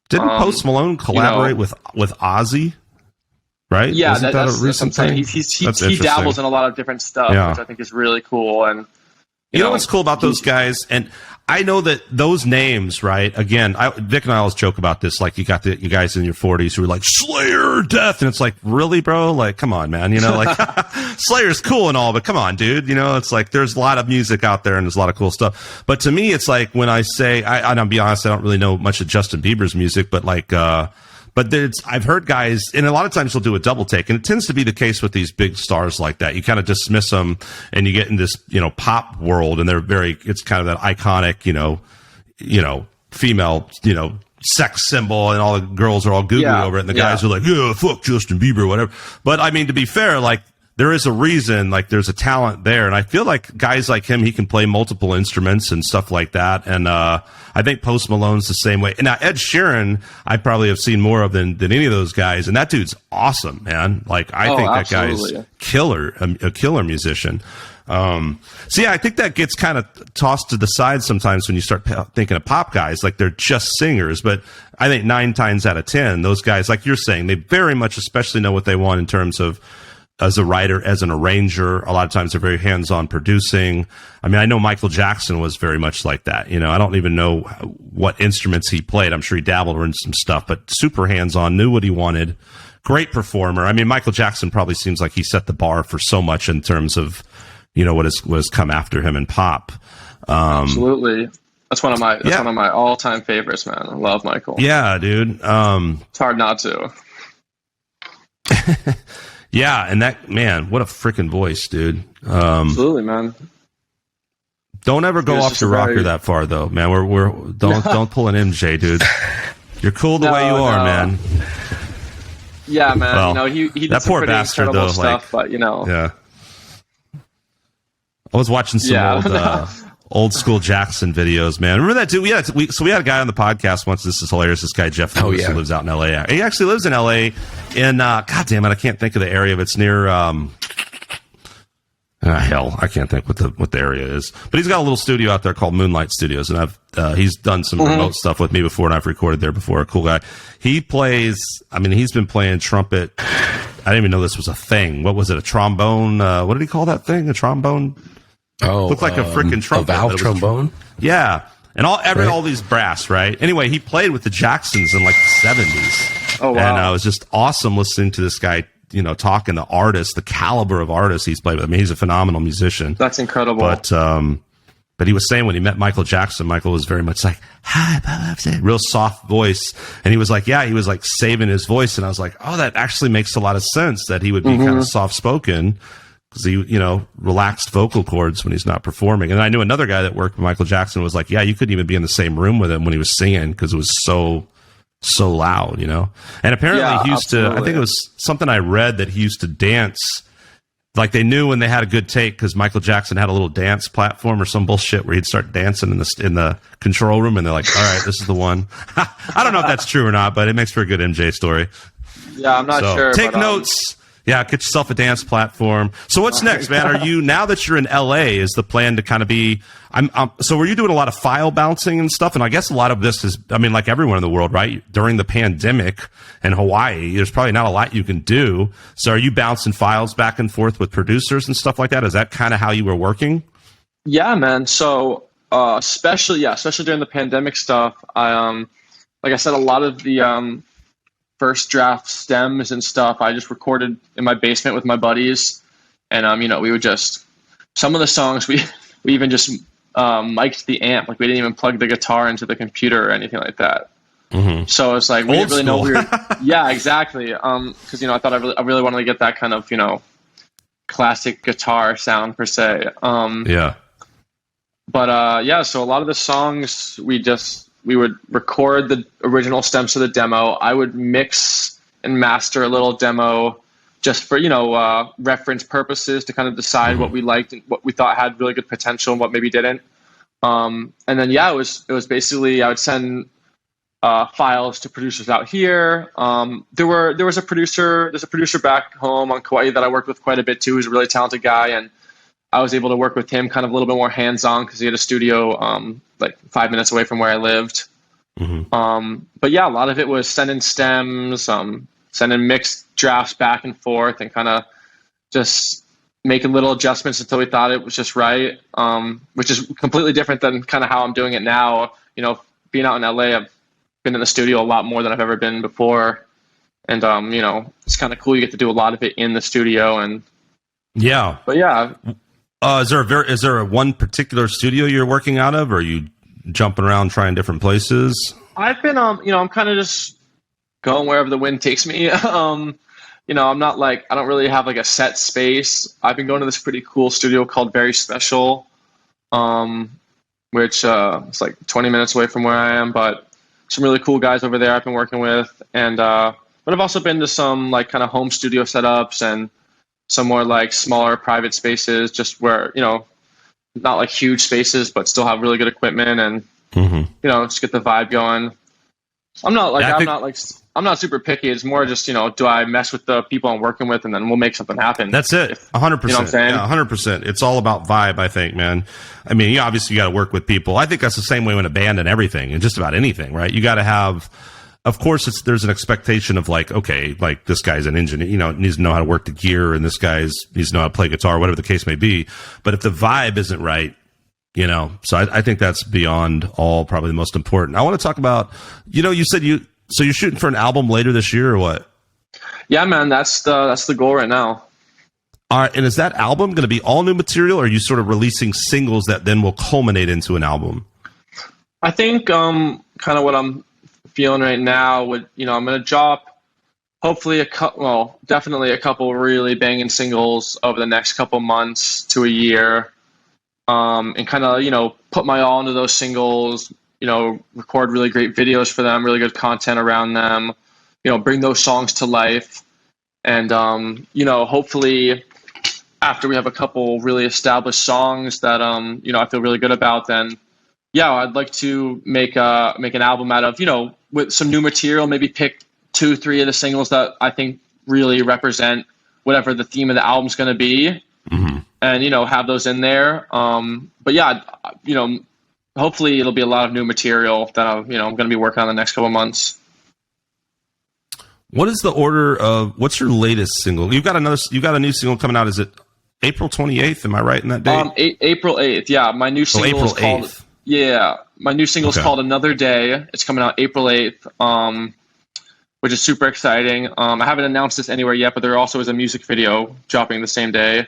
Didn't Post Malone collaborate with Ozzy? Right? Yeah, Isn't that a recent thing? He dabbles in a lot of different stuff, which I think is really cool. And you know what's cool about those guys? And I know that those names, right? Again, Vic and I always joke about this. Like, you got you guys in your 40s who are like Slayer, Death, and it's like, really, bro? Like, come on, man. You know, like Slayer's cool and all, but come on, dude. You know, it's like there's a lot of music out there and there's a lot of cool stuff. But to me, it's like when I say, I'll be honest, I don't really know much of Justin Bieber's music, but like, but I've heard guys, and a lot of times they'll do a double take, and it tends to be the case with these big stars like that. You kind of dismiss them, and you get in this, you know, pop world, and it's kind of that iconic, you know, female, you know, sex symbol, and all the girls are all googly over it, and the guys are like, yeah, fuck Justin Bieber, whatever. But I mean, to be fair, like, there is a reason, like, there's a talent there, and I feel like guys like him, he can play multiple instruments and stuff like that, and I think Post Malone's the same way. And now Ed Sheeran, I probably have seen more of than any of those guys, and that dude's awesome, man. Like, I think that guy's killer, a killer musician. So yeah, I think that gets kind of tossed to the side sometimes when you start thinking of pop guys, like they're just singers. But I think 9 times out of 10, those guys, like you're saying, they very much especially know what they want in terms of as a writer, as an arranger. A lot of times they're very hands-on producing. I mean, I know Michael Jackson was very much like that. You know, I don't even know what instruments he played. I'm sure he dabbled in some stuff, but super hands-on, knew what he wanted. Great performer. I mean, Michael Jackson probably seems like he set the bar for so much in terms of, you know, what has come after him in pop. Absolutely. That's one of my all-time favorites, man. I love Michael. Yeah, dude. It's hard not to. Yeah, and that, man, what a freaking voice, dude. Absolutely, man. Don't ever go off your rocker that far, though, man. Don't pull an MJ, dude. You're cool the way you are, man. Yeah, man. Well, you know, he did that some poor pretty bastard, incredible though, stuff, but you know. Yeah. I was watching some old school Jackson videos, man. Remember that dude? We had a guy on the podcast once. This is hilarious. This guy Jeff Lewis, who lives out in LA. He actually lives in LA. In God damn it, I can't think of the area. But it's near. Hell, I can't think what the area is. But he's got a little studio out there called Moonlight Studios, and he's done some remote stuff with me before, and I've recorded there before. A cool guy. He plays. I mean, he's been playing trumpet. I didn't even know this was a thing. What was it? A trombone? What did he call that thing? A trombone? Oh, looked like a freaking trumpet. A valve trombone? Yeah. And all these brass, right? Anyway, he played with the Jacksons in like the 70s. Oh, wow. And it was just awesome listening to this guy, you know, talking the caliber of artists he's played with. I mean, he's a phenomenal musician. That's incredible. But, But he was saying when he met Michael Jackson, Michael was very much like, hi, real soft voice. And he was like, yeah, he was like saving his voice. And I was like, oh, that actually makes a lot of sense that he would be kind of soft spoken because he, you know, relaxed vocal cords when he's not performing. And I knew another guy that worked with Michael Jackson was like, yeah, you couldn't even be in the same room with him when he was singing because it was so loud, you know? And apparently he used to, I think it was something I read that he used to dance. Like they knew when they had a good take because Michael Jackson had a little dance platform or some bullshit where he'd start dancing in the control room, and they're like, "All right, this is the one." I don't know if that's true or not, but it makes for a good MJ story. Yeah, I'm not sure. Take notes. Yeah, get yourself a dance platform. So what's next, man? Are you, now that you're in LA, is the plan to kind of be, so were you doing a lot of file bouncing and stuff? And I guess a lot of this is, I mean, like everyone in the world, right? During the pandemic in Hawaii, there's probably not a lot you can do. So are you bouncing files back and forth with producers and stuff like that? Is that kind of how you were working? Yeah, man. So, especially during the pandemic stuff, like I said, a lot of the, first draft stems and stuff I just recorded in my basement with my buddies, and you know, we would just, some of the songs we even just mic'd the amp, like we didn't even plug the guitar into the computer or anything like that. So it's like we didn't really know we were yeah, exactly, because you know, I thought I really wanted to get that kind of, you know, classic guitar sound per se. Yeah, but yeah, so a lot of the songs we would record the original stems to the demo. I would mix and master a little demo just for, you know, reference purposes to kind of decide what we liked and what we thought had really good potential and what maybe didn't. And then, yeah, it was basically, I would send files to producers out here. There's a producer back home on Kauai that I worked with quite a bit too. He's a really talented guy, and I was able to work with him kind of a little bit more hands-on because he had a studio like 5 minutes away from where I lived. But yeah, a lot of it was sending stems, sending mixed drafts back and forth, and kind of just making little adjustments until we thought it was just right, which is completely different than kind of how I'm doing it now. You know, being out in LA, I've been in the studio a lot more than I've ever been before. And, you know, it's kind of cool. You get to do a lot of it in the studio. And yeah, but yeah. Is there a one particular studio you're working out of, or are you jumping around trying different places? I've been, you know, I'm kind of just going wherever the wind takes me. You know, I'm not like, I don't really have like a set space. I've been going to this pretty cool studio called Very Special, which it's like 20 minutes away from where I am, but some really cool guys over there I've been working with. And, but I've also been to some like kind of home studio setups and some more like smaller private spaces, just where, you know, not like huge spaces, but still have really good equipment and, you know, just get the vibe going. I'm not like, I'm not super picky. It's more just, you know, do I mess with the people I'm working with, and then we'll make something happen. That's it. 100%. You know what I'm saying? Yeah, 100%. It's all about vibe, I think, man. I mean, you obviously got to work with people. I think that's the same way in a band and everything, and just about anything, right? You got to have, of course, there's an expectation of like, okay, like this guy's an engineer, you know, needs to know how to work the gear, and this guy's needs to know how to play guitar, whatever the case may be. But if the vibe isn't right, you know, so I think that's beyond all probably the most important. I want to talk about, you know, you said so you're shooting for an album later this year or what? Yeah, man, that's the goal right now. All right, and is that album going to be all new material, or are you sort of releasing singles that then will culminate into an album? I think kind of what I'm feeling right now would, you know, I'm going to drop hopefully definitely a couple really banging singles over the next couple months to a year, and kind of, you know, put my all into those singles, you know, record really great videos for them, really good content around them, you know, bring those songs to life. And, you know, hopefully after we have a couple really established songs that, you know, I feel really good about, then, yeah, I'd like to make an album out of, you know, with some new material, maybe pick 2-3 of the singles that I think really represent whatever the theme of the album's going to be, and, you know, have those in there. But yeah, you know, hopefully it'll be a lot of new material that I'm going to be working on the next couple of months. What is the order of, what's your latest single? You got a new single coming out. Is it April 28th? Am I right in that date? April 8th. Yeah. My new single is called, 8th. Yeah. My new single is called Another Day. It's coming out April 8th. Which is super exciting. I haven't announced this anywhere yet, but there also is a music video dropping the same day.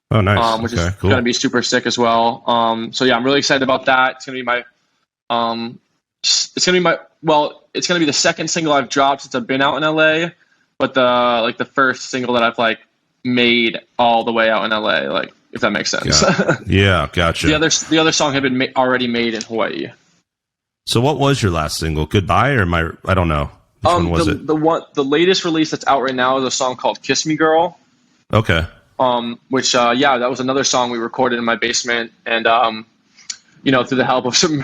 Oh, nice. Which is going to be super sick as well. So yeah, I'm really excited about that. It's going to be my, it's going to be the second single I've dropped since I've been out in LA, but the first single that I've like made all the way out in LA, like, if that makes sense. Yeah, gotcha. The other song had been already made in Hawaii. So what was your last single? Goodbye, or I don't know. Which one was it? The latest release that's out right now is a song called Kiss Me Girl. Okay. Which that was another song we recorded in my basement, and through the help of some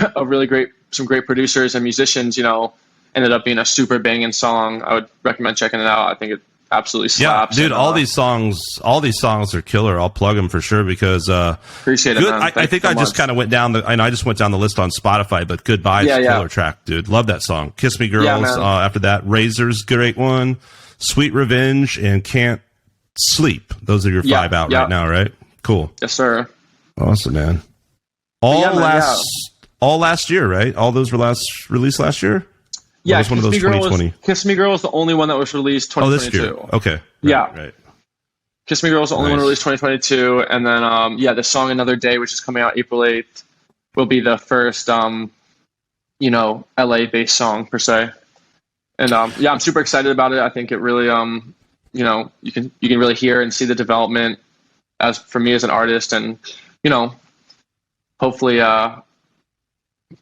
great producers and musicians, ended up being a super banging song. I would recommend checking it out. I think it absolutely slaps. Yeah, dude, all these songs are killer. I'll plug them for sure because appreciate it, man. I think I just kind of went down I just went down the list on Spotify, but Goodbye is a killer track, dude. Love that song. Kiss Me Girls. After that, Razor's great one. Sweet Revenge and Can't Sleep. Those are your 5 out right now, right? Cool. Yes, sir. Awesome, man. All last year, right? All those were released last year? Yeah, was one of those 2020? Kiss Me Girl was the only one that was released 2022. This year. Okay. Right. Kiss Me Girl was the only one released 2022, and then the song Another Day, which is coming out April 8th, will be the first LA based song per se. And I'm super excited about it. I think it really you can really hear and see the development as for me as an artist, and hopefully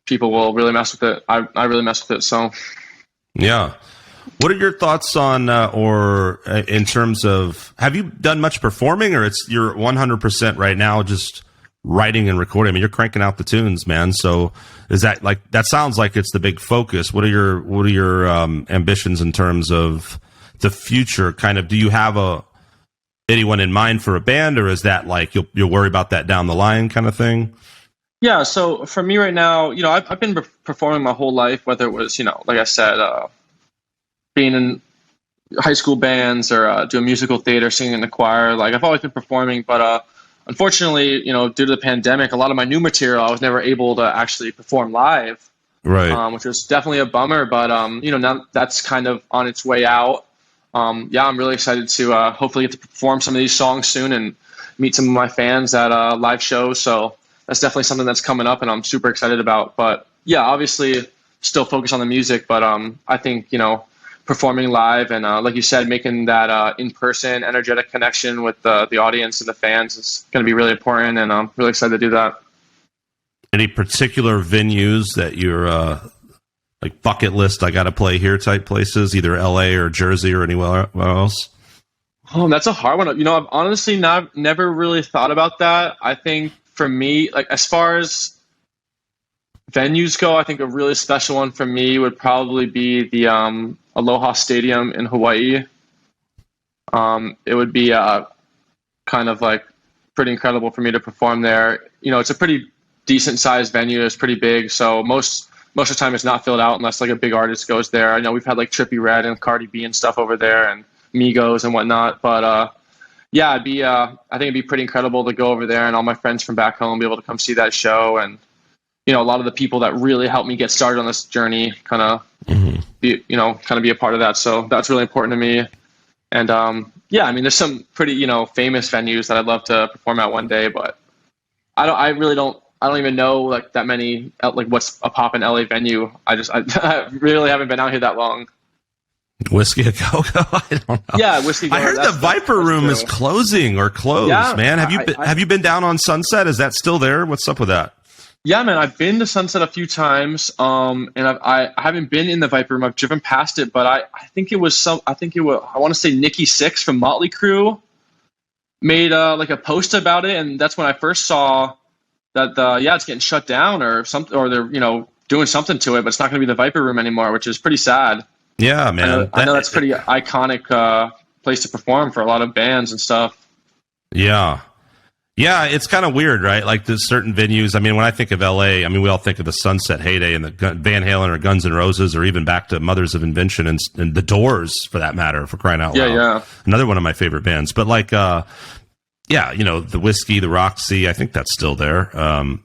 people will really mess with it. I really mess with it. So yeah. What are your thoughts on or in terms of, have you done much performing, or you're 100% right now just writing and recording? I mean, you're cranking out the tunes, man. So is that that sounds like it's the big focus. What are your ambitions in terms of the future? Kind of, do you have anyone in mind for a band, or is that like you'll worry about that down the line kind of thing? Yeah. So for me right now, I've been performing my whole life, whether it was, like I said, being in high school bands or doing musical theater, singing in the choir. Like, I've always been performing, but unfortunately, due to the pandemic, a lot of my new material, I was never able to actually perform live. Right. Which was definitely a bummer, but now that's kind of on its way out. I'm really excited to hopefully get to perform some of these songs soon and meet some of my fans at live shows. So that's definitely something that's coming up, and I'm super excited about. But yeah, obviously still focus on the music, but I think, performing live and like you said, making that in-person energetic connection with the audience and the fans is going to be really important, and I'm really excited to do that. Any particular venues that you're like bucket list, I got to play here type places, either LA or Jersey or anywhere else? Oh, that's a hard one. I've honestly never really thought about that. I think for me, like, as far as venues go, I think a really special one for me would probably be the Aloha Stadium in Hawaii. It would be kind of like pretty incredible for me to perform there. It's a pretty decent sized venue. It's pretty big, so most of the time it's not filled out unless like a big artist goes there. I know we've had like Trippie Redd and Cardi B and stuff over there, and Migos and whatnot, but I think it'd be pretty incredible to go over there and all my friends from back home be able to come see that show, and a lot of the people that really helped me get started on this journey kind of be a part of that. So that's really important to me. And there's some pretty famous venues that I'd love to perform at one day, but I don't even know like that many, like what's a pop in LA venue. I really haven't been out here that long. Whiskey a Go-Go? I don't know. Yeah, Whiskey Go-Go. I heard the Viper Room is closing or closed, man. Have you been down on Sunset? Is that still there? What's up with that? Yeah, man, I've been to Sunset a few times, and I haven't been in the Viper Room. I've driven past it, but I think it was I want to say Nikki Sixx from Motley Crue made like a post about it, and that's when I first saw that it's getting shut down or something, or they're doing something to it, but it's not going to be the Viper Room anymore, which is pretty sad. Yeah, man. I know that's a pretty iconic place to perform for a lot of bands and stuff. Yeah. Yeah, it's kind of weird, right? Like there's certain venues. I mean, when I think of LA, I mean, we all think of the Sunset heyday and the Van Halen or Guns N' Roses, or even back to Mothers of Invention and the Doors, for that matter, for crying out loud. Yeah. Another one of my favorite bands. But like, the Whiskey, the Roxy, I think that's still there.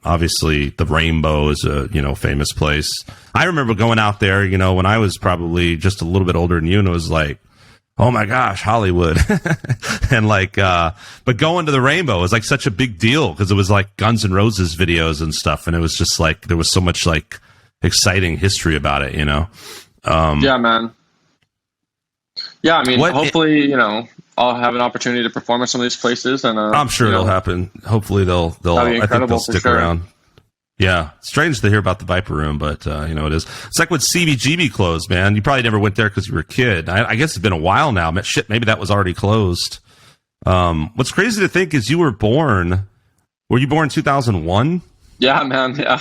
Obviously, the Rainbow is a famous place. I remember going out there, when I was probably just a little bit older than you, and it was like, Oh my gosh, Hollywood. And like, but going to the Rainbow was like such a big deal because it was like Guns N' Roses videos and stuff. And it was just like, there was so much like exciting history about it, you know? Yeah, man. Yeah. I mean, hopefully, you know, I'll have an opportunity to perform at some of these places, and I'm sure it'll happen. Hopefully they'll, I think they'll stick around. Yeah, strange to hear about the Viper Room, but you know, it is. It's like when CBGB closed, man. You probably never went there because you were a kid. I guess it's been a while now. Shit, maybe that was already closed. What's crazy to think is you were born. Were you born 2001? Yeah, man. Yeah.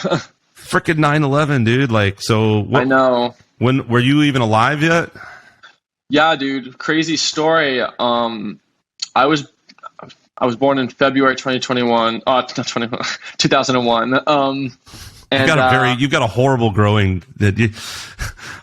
Frickin' 9/11, dude. Like, so. I know. When were you even alive yet? Yeah, dude. Crazy story. I was born in February 2021. Not 21, 2001. And you've got a horrible growing.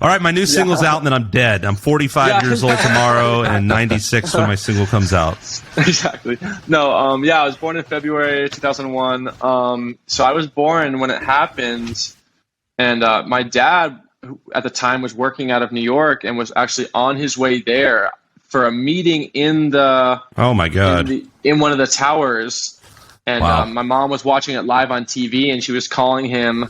All right, my new single's out, and then I'm dead. I'm 45 years old tomorrow, and 96 when my single comes out. Exactly. No. I was born in February 2001. So I was born when it happened, and my dad, who at the time was working out of New York, and was actually on his way there for a meeting in the in one of the towers, and my mom was watching it live on TV, and she was calling him,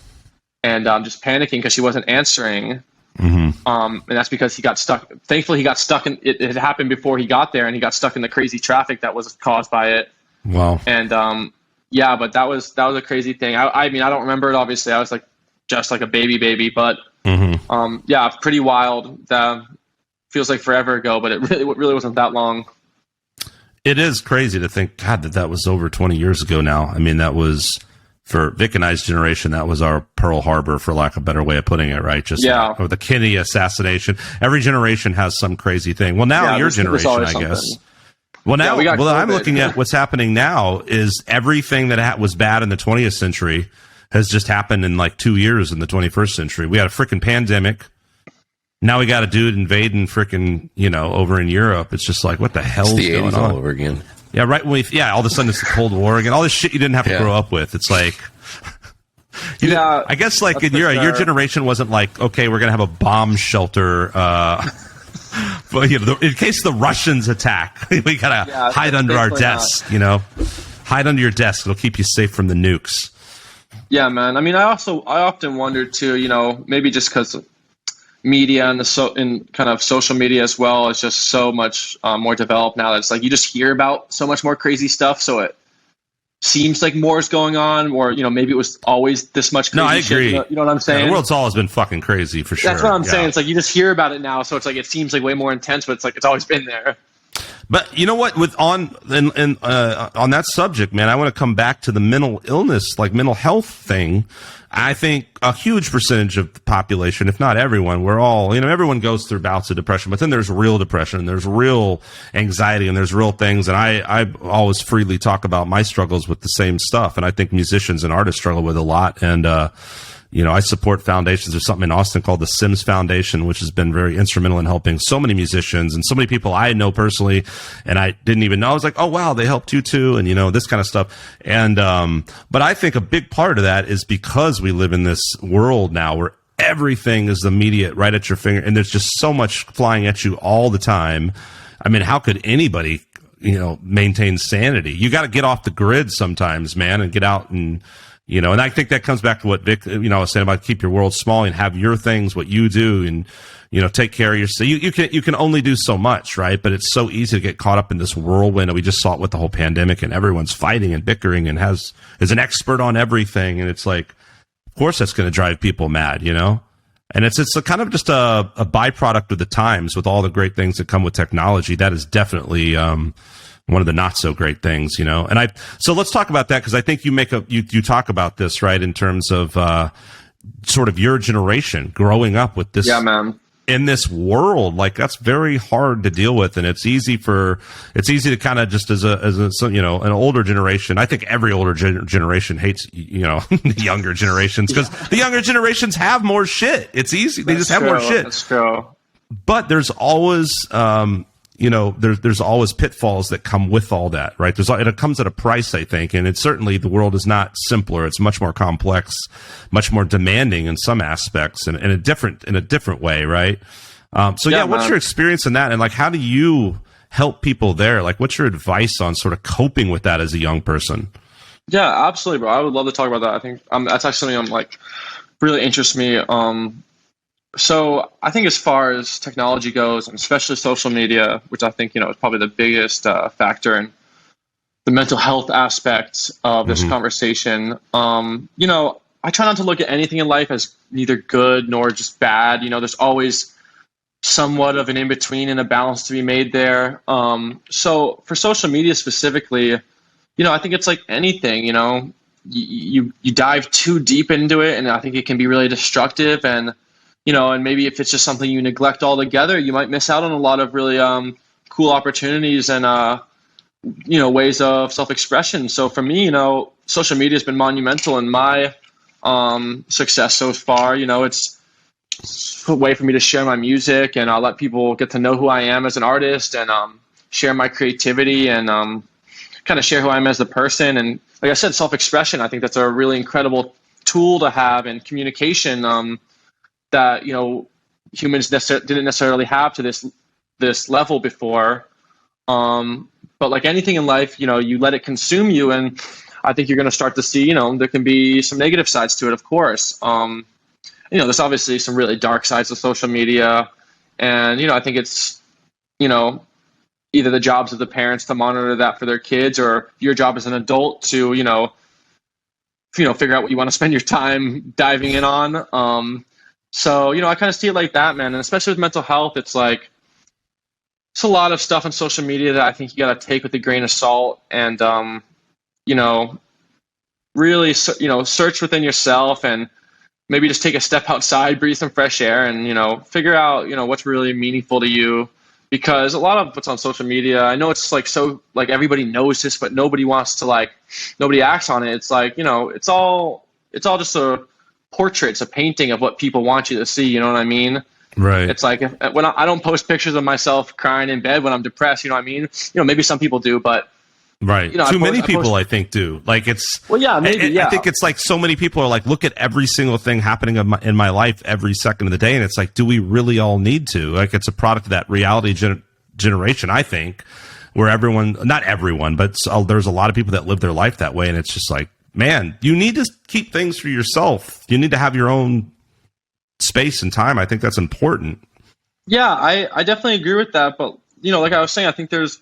and just panicking because she wasn't answering. Mm-hmm. And that's because he got stuck. Thankfully, he got stuck in it. It happened before he got there, and he got stuck in the crazy traffic that was caused by it. Wow. And but that was a crazy thing. I mean, I don't remember it. Obviously, I was like just like a baby, but pretty wild. That feels like forever ago, but it really wasn't that long. It is crazy to think, God, that was over 20 years ago now. I mean, that was, for Vic and I's generation, that was our Pearl Harbor, for lack of a better way of putting it, right? Or the Kennedy assassination. Every generation has some crazy thing. Well, now your generation, I guess. Well, now, I'm looking at what's happening now is everything that was bad in the 20th century has just happened in like 2 years in the 21st century. We had a freaking pandemic. Now we got a dude invading freaking, you know, over in Europe. It's just like, what the hell's going on? All over again. Yeah, right. All of a sudden it's the Cold War again. All this shit you didn't have to grow up with. It's like, I guess like in your generation wasn't like, okay, we're gonna have a bomb shelter, but you know, in case the Russians attack, we gotta hide under our desks. You know, hide under your desk. It'll keep you safe from the nukes. Yeah, man. I mean, I often wonder too. You know, maybe just because media and kind of social media as well is just so much more developed now that it's like you just hear about so much more crazy stuff, so it seems like more is going on, or you know, maybe it was always this much crazy. No, I agree. Shit, you know what I'm saying? Yeah, the world's always been fucking crazy for sure. That's what I'm saying. It's like you just hear about it now, so it's like it seems like way more intense, but it's like it's always been there. But you know what? On that subject, man, I want to come back to the mental illness, like mental health thing. I think a huge percentage of the population, if not everyone, we're all, you know, everyone goes through bouts of depression, but then there's real depression, there's real anxiety, and there's real things. And I always freely talk about my struggles with the same stuff. And I think musicians and artists struggle with a lot. And, you know, I support foundations. There's something in Austin called the Sims Foundation, which has been very instrumental in helping so many musicians and so many people I know personally, and I didn't even know. I was like, oh, wow, they helped you too, and, you know, this kind of stuff. And but I think a big part of that is because we live in this world now where everything is immediate, right at your finger, and there's just so much flying at you all the time. I mean, how could anybody, you know, maintain sanity? You got to get off the grid sometimes, man, and get out and, you know, and I think that comes back to what Vic, you know, was saying about keep your world small and have your things, what you do, and, you know, take care of yourself. You can only do so much, right? But it's so easy to get caught up in this whirlwind. And we just saw it with the whole pandemic, and everyone's fighting and bickering and is an expert on everything. And it's like, of course that's going to drive people mad, you know? And it's a kind of just a byproduct of the times with all the great things that come with technology. That is definitely, one of the not so great things, you know. And so let's talk about that, because I think you talk about this, right, in terms of sort of your generation growing up with this, in this world. Like, that's very hard to deal with, and it's easy to kind of just as a you know, an older generation. I think every older generation hates, you know, the younger generations, because the younger generations have more shit. It's easy; they just have more shit. That's true. But there's always you know, there's always pitfalls that come with all that, right? It comes at a price, I think, and it's certainly, the world is not simpler. It's much more complex, much more demanding in some aspects, and in a different way, right? So Yeah, what's man. your experience in that? And like, how do you help people there? Like, what's your advice on sort of coping with that as a young person? Yeah, absolutely, bro. I would love to talk about that. I think that's actually something I'm like really interests me. So I think as far as technology goes, and especially social media, which I think is probably the biggest factor in the mental health aspect of this conversation. I try not to look at anything in life as neither good nor just bad. There's always somewhat of an in between and a balance to be made there. So for social media specifically, I think it's like anything. You dive too deep into it, and I think it can be really destructive. And and maybe if it's just something you neglect altogether, you might miss out on a lot of really cool opportunities and ways of self-expression. So for me, social media has been monumental in my success so far. It's a way for me to share my music, and I'll let people get to know who I am as an artist, and share my creativity, and kind of share who I am as a person. And like I said, self-expression, I think that's a really incredible tool to have in communication that humans didn't necessarily have to this level before. But like anything in life, you let it consume you, and I think you're going to start to see, there can be some negative sides to it, of course. There's obviously some really dark sides of social media, and I think it's either the jobs of the parents to monitor that for their kids, or your job as an adult to figure out what you want to spend your time diving in on. So I kind of see it like that, man. And especially with mental health, it's like it's a lot of stuff on social media that I think you got to take with a grain of salt, and really search within yourself, and maybe just take a step outside, breathe some fresh air, and figure out what's really meaningful to you. Because a lot of what's on social media, I know it's like so like everybody knows this, but nobody wants to nobody acts on it. It's like it's all just a portrait, it's a painting of what people want you to see. You know what I mean? Right. It's like when I don't post pictures of myself crying in bed when I'm depressed. You know what I mean? Maybe some people do, but right. Too many people, I think, do. Like it's. Well, yeah, maybe. Yeah. I think it's like so many people are like, look at every single thing happening in my life every second of the day, and it's like, do we really all need to? Like, it's a product of that reality generation, I think, where everyone, not everyone, but there's a lot of people that live their life that way, and it's just like, man, you need to keep things for yourself. You need to have your own space and time. I think that's important. Yeah, I definitely agree with that. But, like I was saying, I think there's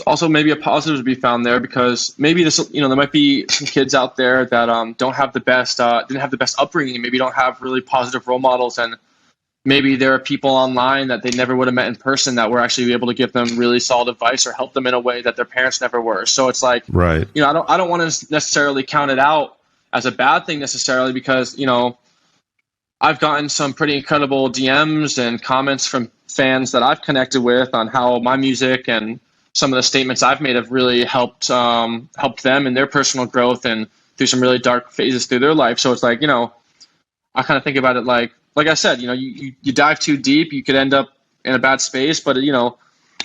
also maybe a positive to be found there, because maybe this, there might be some kids out there that don't have the best, didn't have the best upbringing, maybe don't have really positive role models. And maybe there are people online that they never would have met in person that were actually able to give them really solid advice or help them in a way that their parents never were. So it's like, right. I don't want to necessarily count it out as a bad thing necessarily, because, I've gotten some pretty incredible DMs and comments from fans that I've connected with on how my music and some of the statements I've made have really helped them in their personal growth and through some really dark phases through their life. So it's like, I kind of think about it like I said, you dive too deep, you could end up in a bad space, but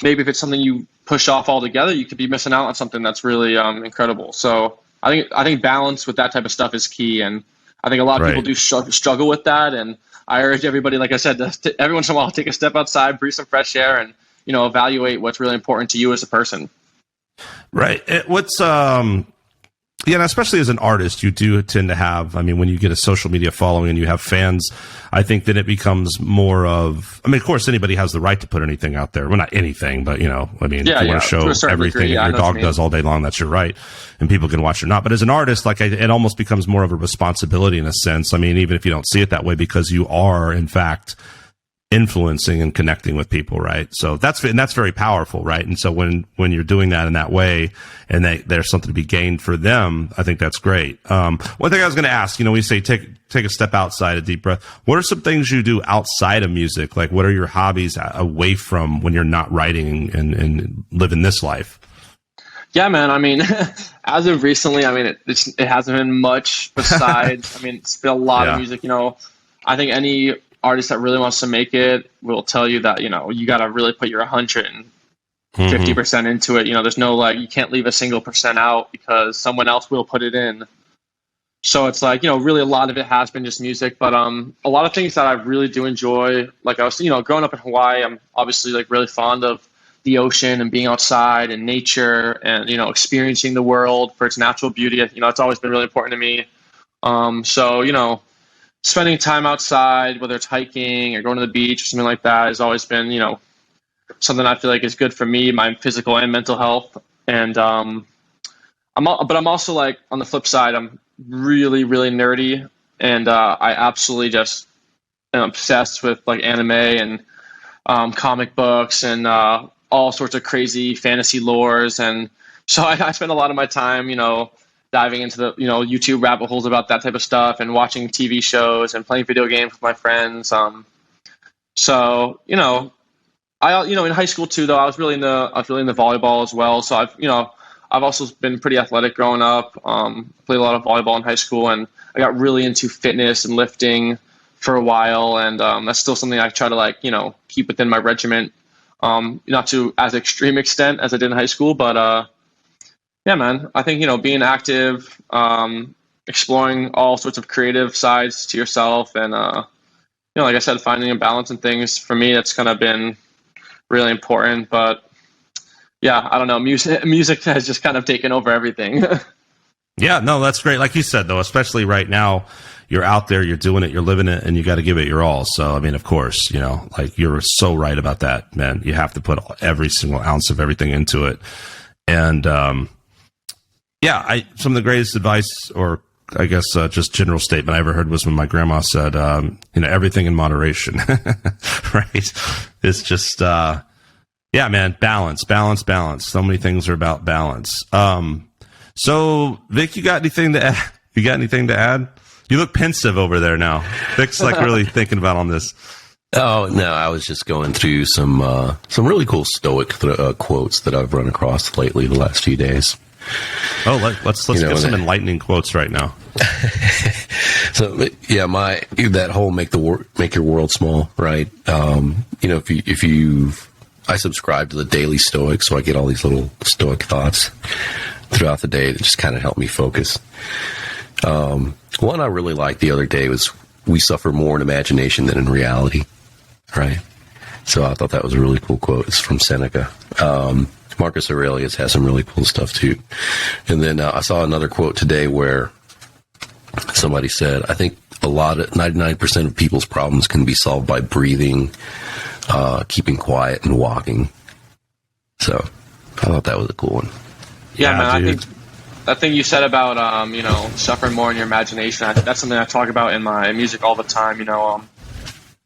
maybe if it's something you push off altogether, you could be missing out on something that's really incredible. So I think balance with that type of stuff is key, and I think a lot of people do struggle with that. And I urge everybody, like I said, to every once in a while take a step outside, breathe some fresh air, and evaluate what's really important to you as a person. Right. And especially as an artist, you do tend to have, when you get a social media following and you have fans, I think that it becomes more of, of course, anybody has the right to put anything out there. Well, not anything, but, if you want to show everything that your dog does all day long, that's your right. And people can watch or not. But as an artist, it almost becomes more of a responsibility in a sense. Even if you don't see it that way, because you are, in fact, influencing and connecting with people, right? So that's very powerful, right? And so when you're doing that in that way, and there's something to be gained for them, I think that's great. One thing I was going to ask, we say take a step outside, a deep breath. What are some things you do outside of music? Like, what are your hobbies away from when you're not writing and living this life? Yeah, man. As of recently, it hasn't been much besides. It's been a lot of music. I think any artist that really wants to make it will tell you that you got to really put your 150% into it. There's no you can't leave a single percent out, because someone else will put it in. So it's like, really a lot of it has been just music, but a lot of things that I really do enjoy, like I was, growing up in Hawaii, I'm obviously like really fond of the ocean and being outside and nature and, experiencing the world for its natural beauty. It's always been really important to me. So, spending time outside, whether it's hiking or going to the beach or something like that, has always been, something I feel like is good for me, my physical and mental health. And I'm also like on the flip side, I'm really, really nerdy, and I absolutely just am obsessed with like anime and comic books and all sorts of crazy fantasy lores. And so I spend a lot of my time, diving into the YouTube rabbit holes about that type of stuff and watching TV shows and playing video games with my friends. So I in high school too, though I was really into volleyball as well. So I've also been pretty athletic growing up. Played a lot of volleyball in high school, and I got really into fitness and lifting for a while. And that's still something I try to keep within my regiment. Not to as extreme extent as I did in high school, but yeah, man, I think, being active, exploring all sorts of creative sides to yourself, and, like I said, finding a balance in things, for me, that's kind of been really important. But yeah, I don't know, music has just kind of taken over everything. Yeah, no, that's great. Like you said, though, especially right now, you're out there, you're doing it, you're living it, and you got to give it your all. So, I mean, of course, like you're so right about that, man. You have to put every single ounce of everything into it. And, yeah, some of the greatest advice, or I guess just general statement I ever heard was when my grandma said, everything in moderation, right? It's just, yeah, man, balance. So many things are about balance. So Vic, you got anything to add? You look pensive over there now. Vic's like really thinking about on this. Oh no, I was just going through some really cool Stoic quotes that I've run across lately the last few days. Oh, let's get some enlightening quotes right now. So yeah, that whole make your world small, right? I subscribe to the Daily Stoic, so I get all these little Stoic thoughts throughout the day that just kind of help me focus. One I really liked the other day was, we suffer more in imagination than in reality, right? So I thought that was a really cool quote. It's from Seneca. Marcus Aurelius has some really cool stuff too. And then I saw another quote today where somebody said, I think 99% of people's problems can be solved by breathing, keeping quiet, and walking. So I thought that was a cool one. Yeah, man, dude. I think that thing you said about, suffering more in your imagination, that's something I talk about in my music all the time.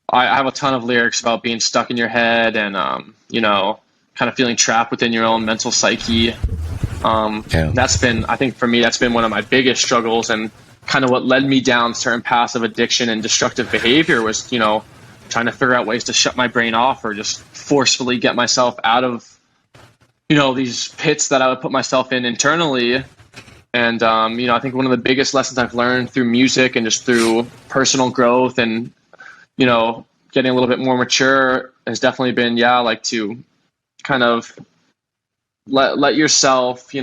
I have a ton of lyrics about being stuck in your head and, kind of feeling trapped within your own mental psyche. That's been, I think for me, that's been one of my biggest struggles, and kind of what led me down certain paths of addiction and destructive behavior was, trying to figure out ways to shut my brain off or just forcefully get myself out of, these pits that I would put myself in internally. And, I think one of the biggest lessons I've learned through music and just through personal growth and, getting a little bit more mature has definitely been, to kind of let yourself,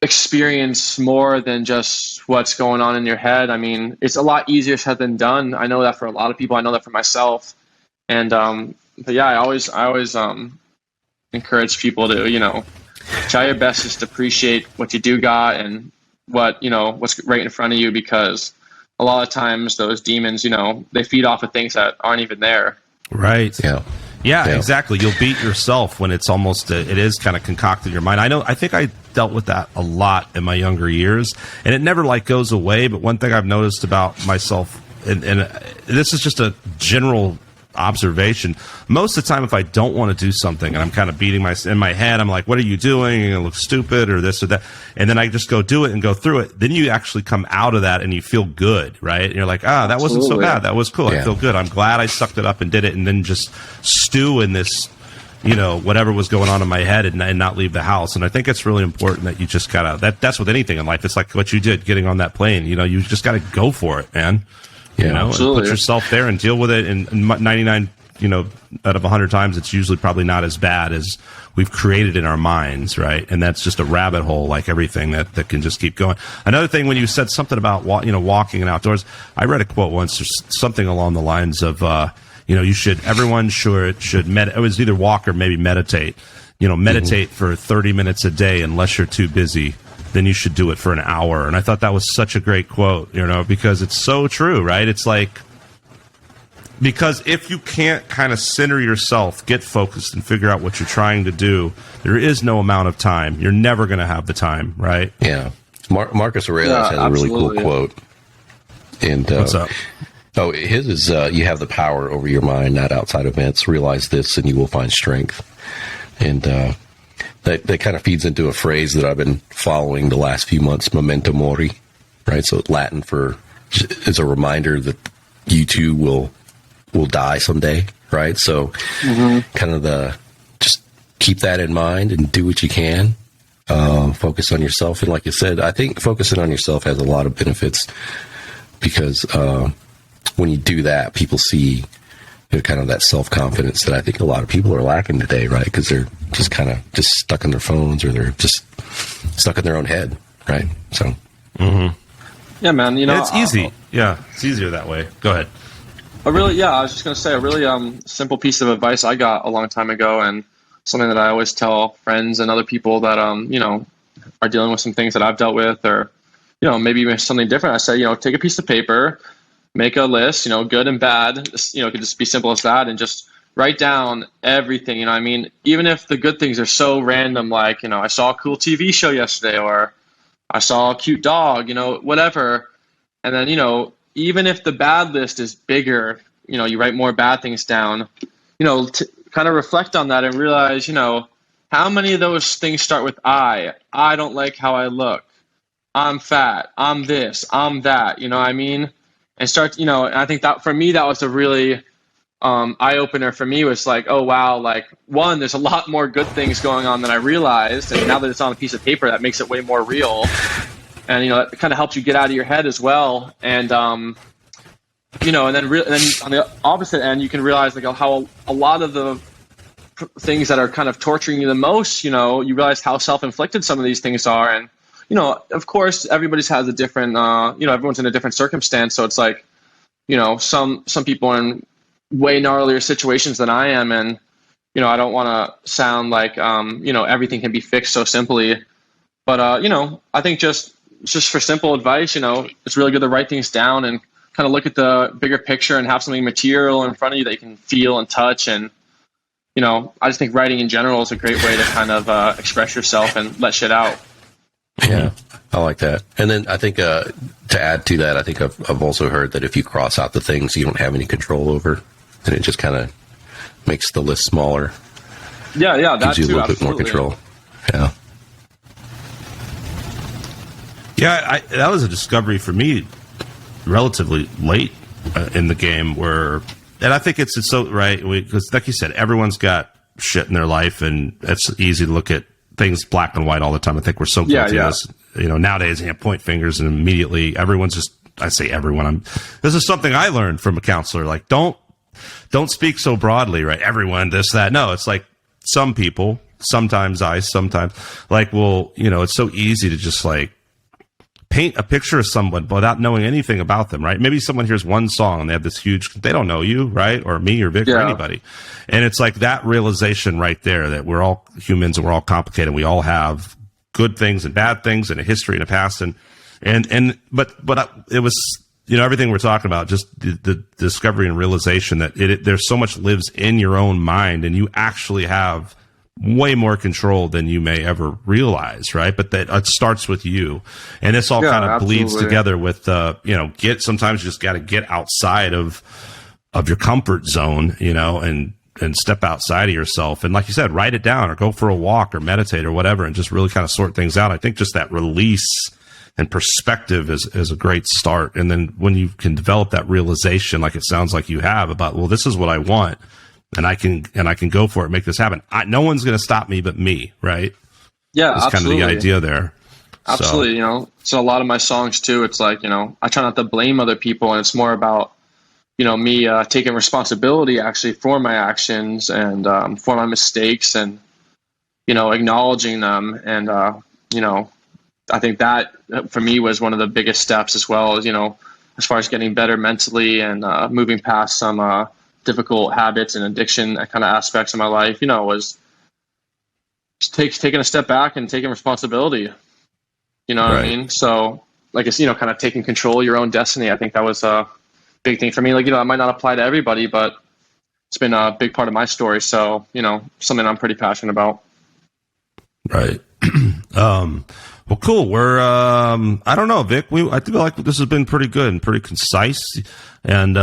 experience more than just what's going on in your head. I mean, it's a lot easier said than done. I know that for a lot of people. I know that for myself. And, but yeah, I always encourage people to, try your best just to appreciate what you do got and what, what's right in front of you, because a lot of times those demons, they feed off of things that aren't even there. Right. Yeah, exactly. You'll beat yourself when it's almost, it is kind of concocted in your mind. I think I dealt with that a lot in my younger years, and it never goes away. But one thing I've noticed about myself, and this is just a general observation, most of the time if I don't want to do something and I'm kind of beating in my head, I'm like, what are you doing? You're gonna look stupid or this or that, and then I just go do it and go through it. Then you actually come out of that and you feel good, right? And you're like, that wasn't so bad, that was cool. I feel good, I'm glad I sucked it up and did it, and then just stew in this, whatever was going on in my head and not leave the house. And I think it's really important that you just gotta, that's with anything in life. It's like what you did getting on that plane, you just gotta go for it, man. And put yourself there and deal with it. And 99 out of 100 times, it's usually probably not as bad as we've created in our minds, right? And that's just a rabbit hole, like everything that can just keep going. Another thing, when you said something about walking and outdoors, I read a quote once, something along the lines of everyone should it was either walk or maybe meditate. Meditate for 30 minutes a day unless you're too busy. Then you should do it for an hour. And I thought that was such a great quote, because it's so true, right? It's like, because if you can't kind of center yourself, get focused, and figure out what you're trying to do, there is no amount of time. You're never going to have the time, right? Yeah. Marcus Aurelius has a really cool quote. And what's up? Oh, his is, you have the power over your mind, not outside events. Realize this and you will find strength. And that kind of feeds into a phrase that I've been following the last few months, memento mori, right? So Latin is a reminder that you too will die someday, right? So kind of just keep that in mind and do what you can. Focus on yourself. And like you said, I think focusing on yourself has a lot of benefits, because when you do that, people see kind of that self-confidence that I think a lot of people are lacking today, right? Because they're just kind of just stuck in their phones, or they're just stuck in their own head, right? So, yeah, man, it's easy. It's easier that way. Go ahead. I was just going to say a really simple piece of advice I got a long time ago, and something that I always tell friends and other people that, are dealing with some things that I've dealt with, or, maybe something different. I say, take a piece of paper, make a list, good and bad. It could just be simple as that, and just write down everything. Even if the good things are so random, like, I saw a cool TV show yesterday, or I saw a cute dog, whatever. And then, even if the bad list is bigger, you write more bad things down, kind of reflect on that and realize, how many of those things start with I don't like how I look. I'm fat. I'm this. I'm that. And start, and I think that for me, that was a really eye-opener for me, was like, oh, wow, like, one, there's a lot more good things going on than I realized. And now that it's on a piece of paper, that makes it way more real. And, it kind of helps you get out of your head as well. And, and then on the opposite end, you can realize like how a lot of the things that are kind of torturing you the most, you realize how self-inflicted some of these things are. And, of course, everybody's has a different, everyone's in a different circumstance. So it's like, some people are in way gnarlier situations than I am. And, I don't want to sound like, everything can be fixed so simply. But, I think just for simple advice, it's really good to write things down and kind of look at the bigger picture and have something material in front of you that you can feel and touch. And, I just think writing in general is a great way to kind of express yourself and let shit out. Yeah, I like that. And then I think to add to that, I think I've also heard that if you cross out the things you don't have any control over, then it just kind of makes the list smaller. Yeah, that gives you too, a little bit more control. Yeah. Yeah, that was a discovery for me relatively late in the game, and I think it's so right, because like you said, everyone's got shit in their life, and it's easy to look at things black and white all the time. I think we're so guilty of this. Nowadays, point fingers, and immediately everyone's just, I say everyone, this is something I learned from a counselor, like, don't speak so broadly, right? Everyone, this, that. No, it's like some people, sometimes, like, well, it's so easy to just like paint a picture of someone without knowing anything about them, right? Maybe someone hears one song and they have this huge, they don't know you, right? Or me or Vic or anybody. And it's like that realization right there that we're all humans and we're all complicated. We all have good things and bad things and a history and a past. But it was, everything we're talking about, just the discovery and realization that there's so much lives in your own mind, and you actually have way more control than you may ever realize, right? But that it starts with you, and this all kind of bleeds together with sometimes you just got to get outside of your comfort zone, and step outside of yourself, and like you said, write it down or go for a walk or meditate or whatever, and just really kind of sort things out. I think just that release and perspective is a great start. And then when you can develop that realization, like it sounds like you have, about, well, this is what I want, and I can go for it, make this happen. No one's going to stop me but me, right? Yeah, that's absolutely. kind of the idea there. Absolutely. So a lot of my songs too, it's like, I try not to blame other people, and it's more about, me taking responsibility actually for my actions and for my mistakes and, acknowledging them. And, I think that for me was one of the biggest steps as well as, as far as getting better mentally and moving past some difficult habits and addiction kind of aspects of my life, was taking a step back and taking responsibility. You know what I mean? So like it's, kind of taking control of your own destiny. I think that was a big thing for me. Like, it might not apply to everybody, but it's been a big part of my story. So, something I'm pretty passionate about. Right. Well, cool. We're, I don't know, Vic, I feel like this has been pretty good and pretty concise. And,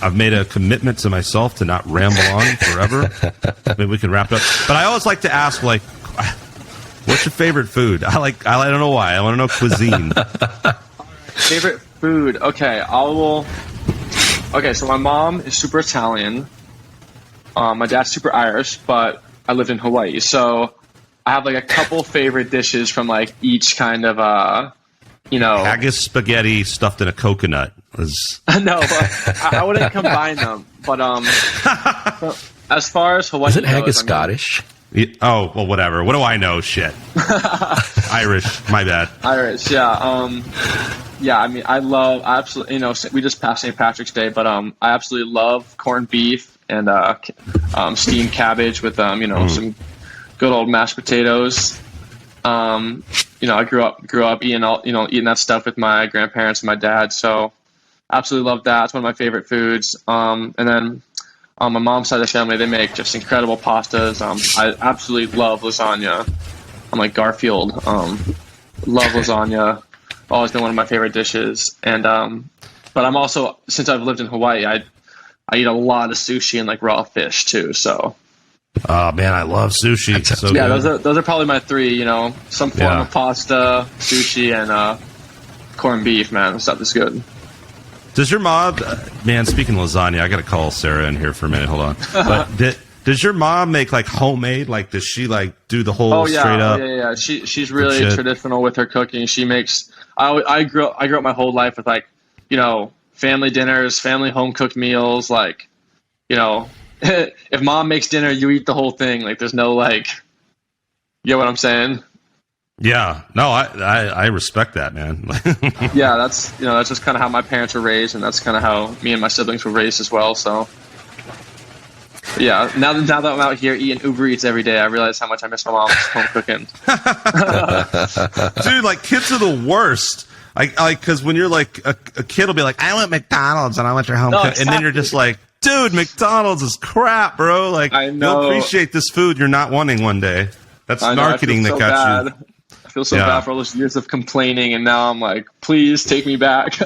I've made a commitment to myself to not ramble on forever. Maybe we can wrap it up. But I always like to ask, like, what's your favorite food? I don't know why. I want to know cuisine. Favorite food. Okay. So my mom is super Italian. My dad's super Irish, but I lived in Hawaii. So I have like a couple favorite dishes from like each kind of, haggis spaghetti stuffed in a coconut. No, but I wouldn't combine them. But as far as Hawaii, is it haggis Scottish? Oh, well, whatever. What do I know? Shit. Irish. My bad. Irish. Yeah. Yeah. I mean, I absolutely. We just passed St. Patrick's Day, but I absolutely love corned beef and steamed cabbage with some good old mashed potatoes. I grew up eating eating that stuff with my grandparents and my dad. So absolutely love that. It's one of my favorite foods. And then on my mom's side of the family, they make just incredible pastas. I absolutely love lasagna. I'm like Garfield. Love lasagna. Always been one of my favorite dishes. And but I'm also, since I've lived in Hawaii, I eat a lot of sushi and like raw fish too. So. Oh man, I love sushi. So yeah, good. those are probably my three. Some form of pasta, sushi, and corned beef. Man, this stuff is good. Does your mom, man? Speaking of lasagna, I got to call Sarah in here for a minute. Hold on. But does your mom make like homemade? Like, does she like do the whole straight up? Yeah. She's really traditional with her cooking. She makes. I grew up my whole life with like, family dinners, family home cooked meals. Like, if mom makes dinner, you eat the whole thing. Like, there's no like, you know what I'm saying? Yeah, no, I respect that, man. Yeah, that's just kind of how my parents were raised, and that's kind of how me and my siblings were raised as well. So, yeah, now that I'm out here eating Uber Eats every day, I realize how much I miss my mom's home cooking. Dude, like kids are the worst. Because when you're like a kid will be like, I want McDonald's and I want your home cook, exactly. And then you're just like, dude, McDonald's is crap, bro. Like, I know. You'll appreciate this food you're not wanting one day. That's marketing that got you. I feel so bad for all those years of complaining, and now I'm like, please take me back.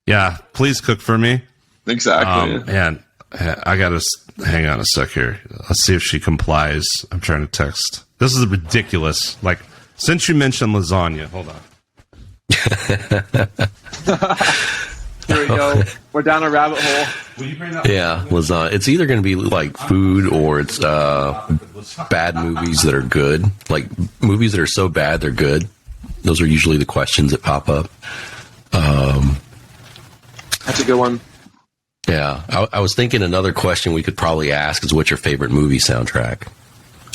Yeah, please cook for me. Exactly. Man, I got to hang on a sec here. Let's see if she complies. I'm trying to text. This is ridiculous. Like, since you mentioned lasagna, hold on. Here we go. We're down a rabbit hole. Yeah, lasagna. It's either going to be like food or it's bad movies that are good. Like movies that are so bad they're good. Those are usually the questions that pop up. That's a good one. Yeah, I was thinking another question we could probably ask is, what's your favorite movie soundtrack?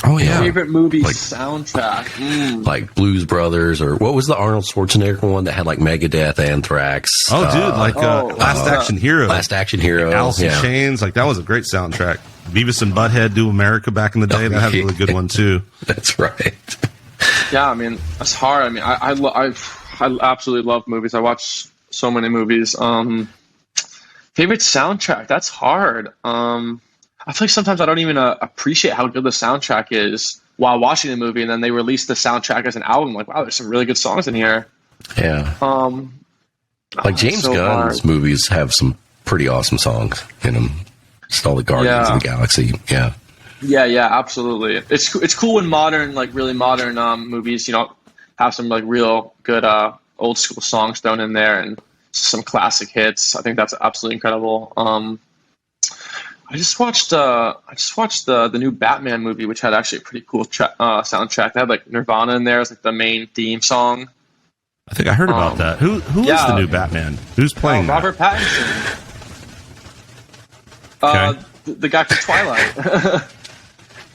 Oh yeah, favorite movie soundtrack. Like Blues Brothers, or what was the Arnold Schwarzenegger one that had like Megadeth, Anthrax? Oh, dude, Last Action Hero. Last Action Hero. Like Alice in Chains, like that was a great soundtrack. Beavis and Butthead Do America back in the day. That had a really good one too. That's right. Yeah, I mean that's hard. I mean, I absolutely love movies. I watch so many movies. Favorite soundtrack? That's hard. I feel like sometimes I don't even appreciate how good the soundtrack is while watching the movie, and then they release the soundtrack as an album. Like, wow, there's some really good songs in here. Yeah. Like James Gunn's movies have some pretty awesome songs in them. Just all the Guardians of the Galaxy. Yeah. Yeah, absolutely. It's cool when really modern movies, have some like real good old school songs thrown in there and some classic hits. I think that's absolutely incredible. I just watched the new Batman movie, which had actually a pretty cool soundtrack. They had like Nirvana in there as like the main theme song. I think I heard about that. Who is the new Batman? Who's playing Robert Pattinson. Okay. The guy from Twilight.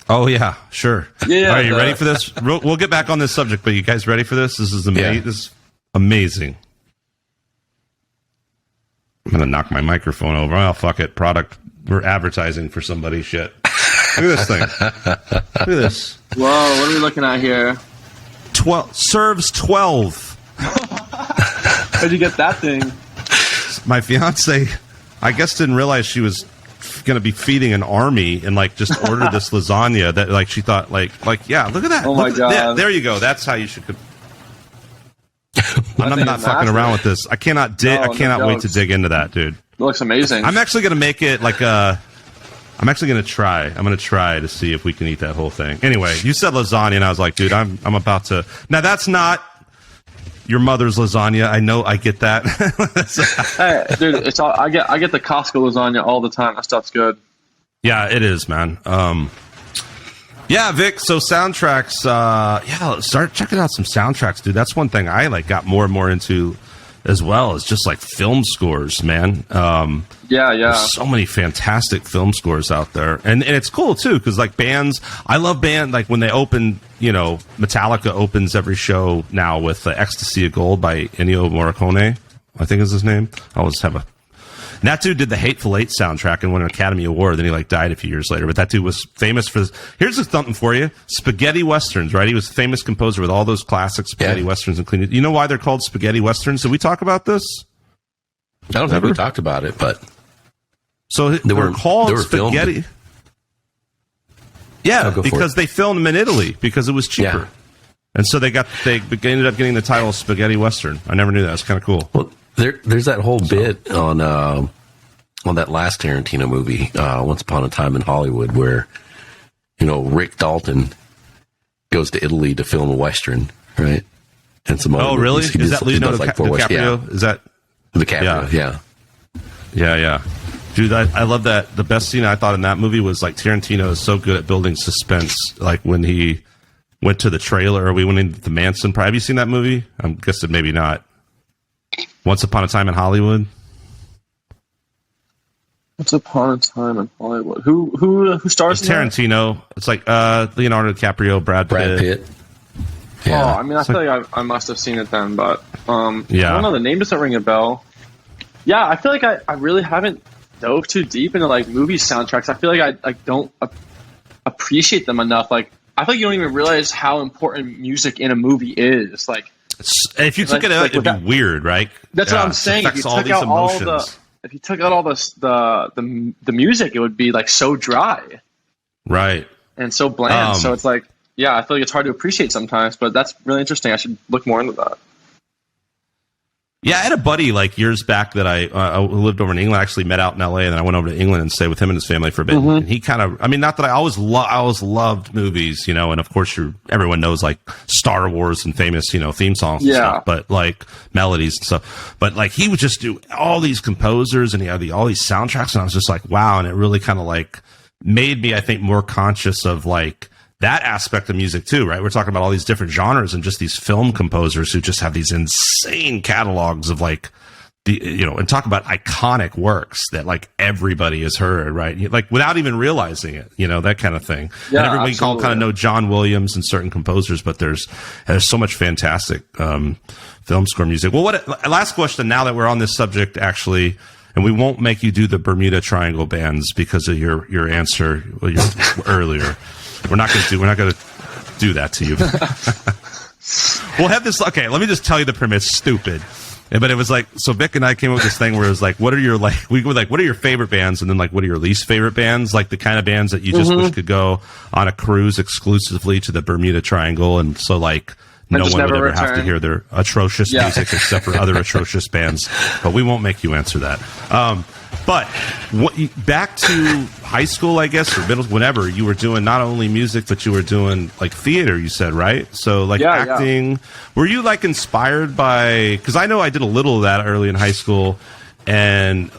Oh, yeah, sure. Yeah. All right, you ready for this? We'll get back on this subject, but you guys ready for this? This is amazing. Yeah. This is amazing. I'm going to knock my microphone over. Oh, fuck it. We're advertising for somebody. Shit. Look at this thing. Look at this. Whoa, what are we looking at here? 12 serves 12. Where'd you get that thing? My fiance, I guess, didn't realize she was going to be feeding an army and like just ordered this lasagna that like she thought like yeah, look at that. Oh my God. There you go. That's how you should. I'm not fucking around with this. I cannot I cannot wait to dig into that, dude. It looks amazing. I'm actually going to make it like I'm actually going to try. I'm going to try to see if we can eat that whole thing. Anyway, you said lasagna, and I was like, dude, I'm about to. Now that's not your mother's lasagna. I know. I get that. Hey, dude, it's all I get the Costco lasagna all the time. That stuff's good. Yeah, it is, man. Yeah, Vic. So soundtracks. Start checking out some soundtracks, dude. That's one thing I like got more and more into, as well as just like film scores, man. Yeah. There's so many fantastic film scores out there, and it's cool too because like bands. I love band like when they open. You know, Metallica opens every show now with "Ecstasy of Gold" by Ennio Morricone. I think is his name. I always have a. And that dude did the Hateful Eight soundtrack and won an Academy Award. Then he like died a few years later. But that dude was famous for. Here's something for you: spaghetti westerns. Right? He was a famous composer with all those classic spaghetti westerns, including. You know why they're called spaghetti westerns? Did we talk about this? I don't think we talked about it, but so they were called spaghetti. Filmed. Yeah, because they filmed them in Italy because it was cheaper, and so they ended up getting the title Spaghetti Western. I never knew that. It's kind of cool. Well, there's that whole bit on that last Tarantino movie, Once Upon a Time in Hollywood, where Rick Dalton goes to Italy to film a western, right? And some other really? Movies. Is that Leonardo DiCaprio? Yeah. Is that DiCaprio? Yeah. Dude, I love that. The best scene I thought in that movie was like Tarantino is so good at building suspense. Like when he went to the trailer, or we went into the Manson. Have you seen that movie? I'm guessing maybe not. Once Upon a Time in Hollywood. Once Upon a Time in Hollywood. Who stars? It's Tarantino. It's like Leonardo DiCaprio, Brad Pitt. Yeah. Oh, I mean, I feel like I must have seen it then, but I don't know. The name doesn't ring a bell. Yeah, I feel like I really haven't dove too deep into like movie soundtracks. I feel like I don't appreciate them enough. Like I feel like you don't even realize how important music in a movie is. Like if you took it out, it'd be weird, right? That's what I'm saying. If you took out all the music, it would be like so dry, right, and so bland. So it's like, yeah, I feel like it's hard to appreciate sometimes. But that's really interesting. I should look more into that. Yeah, I had a buddy like years back that I lived over in England. I actually met out in LA, and then I went over to England and stayed with him and his family for a bit. Mm-hmm. And he kind of, I mean, not that I always loved movies, and of course everyone knows like Star Wars and famous, theme songs and stuff, but like melodies and stuff. But like he would just do all these composers and he had all these soundtracks, and I was just like, wow. And it really kind of like made me, I think, more conscious of like that aspect of music too, right? We're talking about all these different genres and just these film composers who just have these insane catalogs of like and talk about iconic works that like everybody has heard, right? Like without even realizing it, that kind of thing. Yeah, and everybody all kind of know John Williams and certain composers, but there's so much fantastic film score music. Well, last question now that we're on this subject actually, and we won't make you do the Bermuda Triangle bands because of your answer earlier. We're not going to do that to you. We'll have this. Okay, let me just tell you the premise. Stupid. But it was like, so Vic and I came up with this thing where it was like, what are your what are your favorite bands? And then like, what are your least favorite bands? Like the kind of bands that you just wish could go on a cruise exclusively to the Bermuda Triangle. And so like, no one would ever have to hear their atrocious music except for other atrocious bands. But we won't make you answer that. But back to high school, I guess, or middle, whenever, you were doing not only music, but you were doing like theater, you said, right? So like acting. Yeah. Were you like inspired by, because I know I did a little of that early in high school, and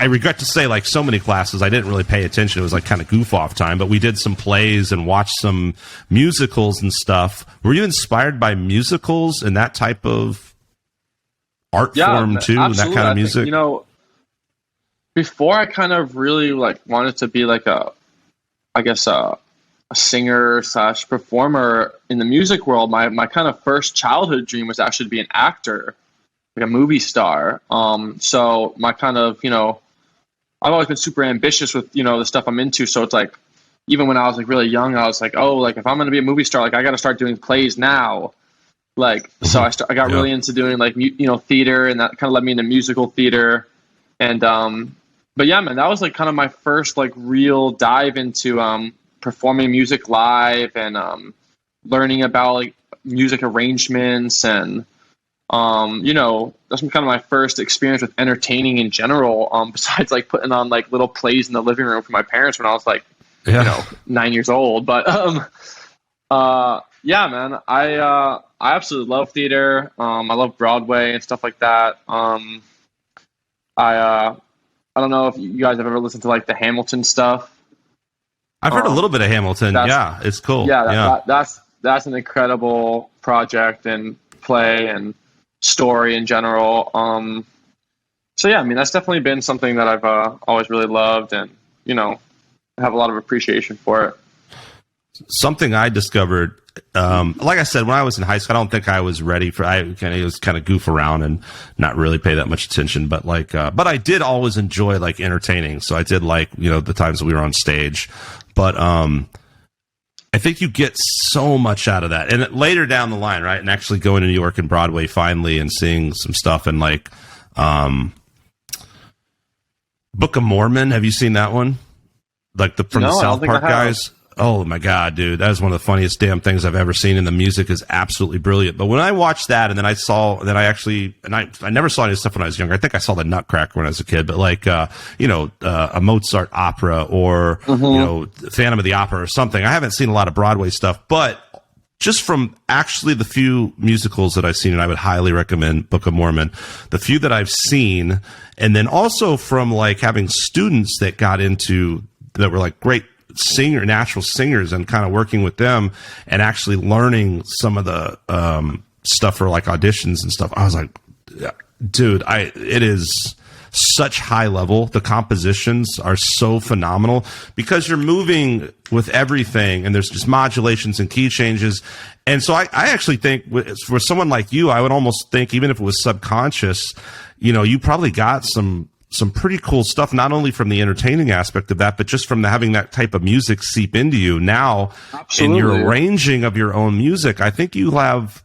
I regret to say, like so many classes, I didn't really pay attention. It was like kind of goof off time, but we did some plays and watched some musicals and stuff. Were you inspired by musicals and that type of art form too? And that kind of music? Think, before I kind of really like wanted to be like a singer / performer in the music world, my kind of first childhood dream was actually to be an actor, like a movie star. So my kind of, I've always been super ambitious with, the stuff I'm into. So it's like, even when I was like really young, I was like, oh, like if I'm going to be a movie star, like I got to start doing plays now. Like, so I got really into doing like, theater, and that kind of led me into musical theater. And, but yeah, man, that was like kind of my first like real dive into, performing music live and, learning about like music arrangements and, that's kind of my first experience with entertaining in general. Besides like putting on like little plays in the living room for my parents when I was like, 9 years old. But, yeah, man, I absolutely love theater. I love Broadway and stuff like that. I don't know if you guys have ever listened to like the Hamilton stuff. I've heard a little bit of Hamilton. Yeah, it's cool. Yeah, that's an incredible project and play and story in general. So yeah, I mean, that's definitely been something that I've always really loved, and have a lot of appreciation for it. Something I discovered, like I said, when I was in high school, I don't think I was ready for. I was kind of goof around and not really pay that much attention. But but I did always enjoy like entertaining. So I did like the times that we were on stage. But I think you get so much out of that. And later down the line, right, and actually going to New York and Broadway finally and seeing some stuff and like Book of Mormon. Have you seen that one? Like from the South Park guys? Oh my God, dude. That is one of the funniest damn things I've ever seen, and the music is absolutely brilliant. But when I watched that, and then I never saw any stuff when I was younger. I think I saw the Nutcracker when I was a kid, but like, a Mozart opera or, Phantom of the Opera or something. I haven't seen a lot of Broadway stuff, but just from actually the few musicals that I've seen, and I would highly recommend Book of Mormon, the few that I've seen, and then also from like having students that were like great natural singers, and kind of working with them and actually learning some of the stuff for like auditions and stuff. I was like, dude, it is such high level. The compositions are so phenomenal because you're moving with everything, and there's just modulations and key changes. And so I actually think for someone like you, I would almost think, even if it was subconscious, you probably got some pretty cool stuff, not only from the entertaining aspect of that, but just from having that type of music seep into you now. Absolutely. In your arranging of your own music. I think you have,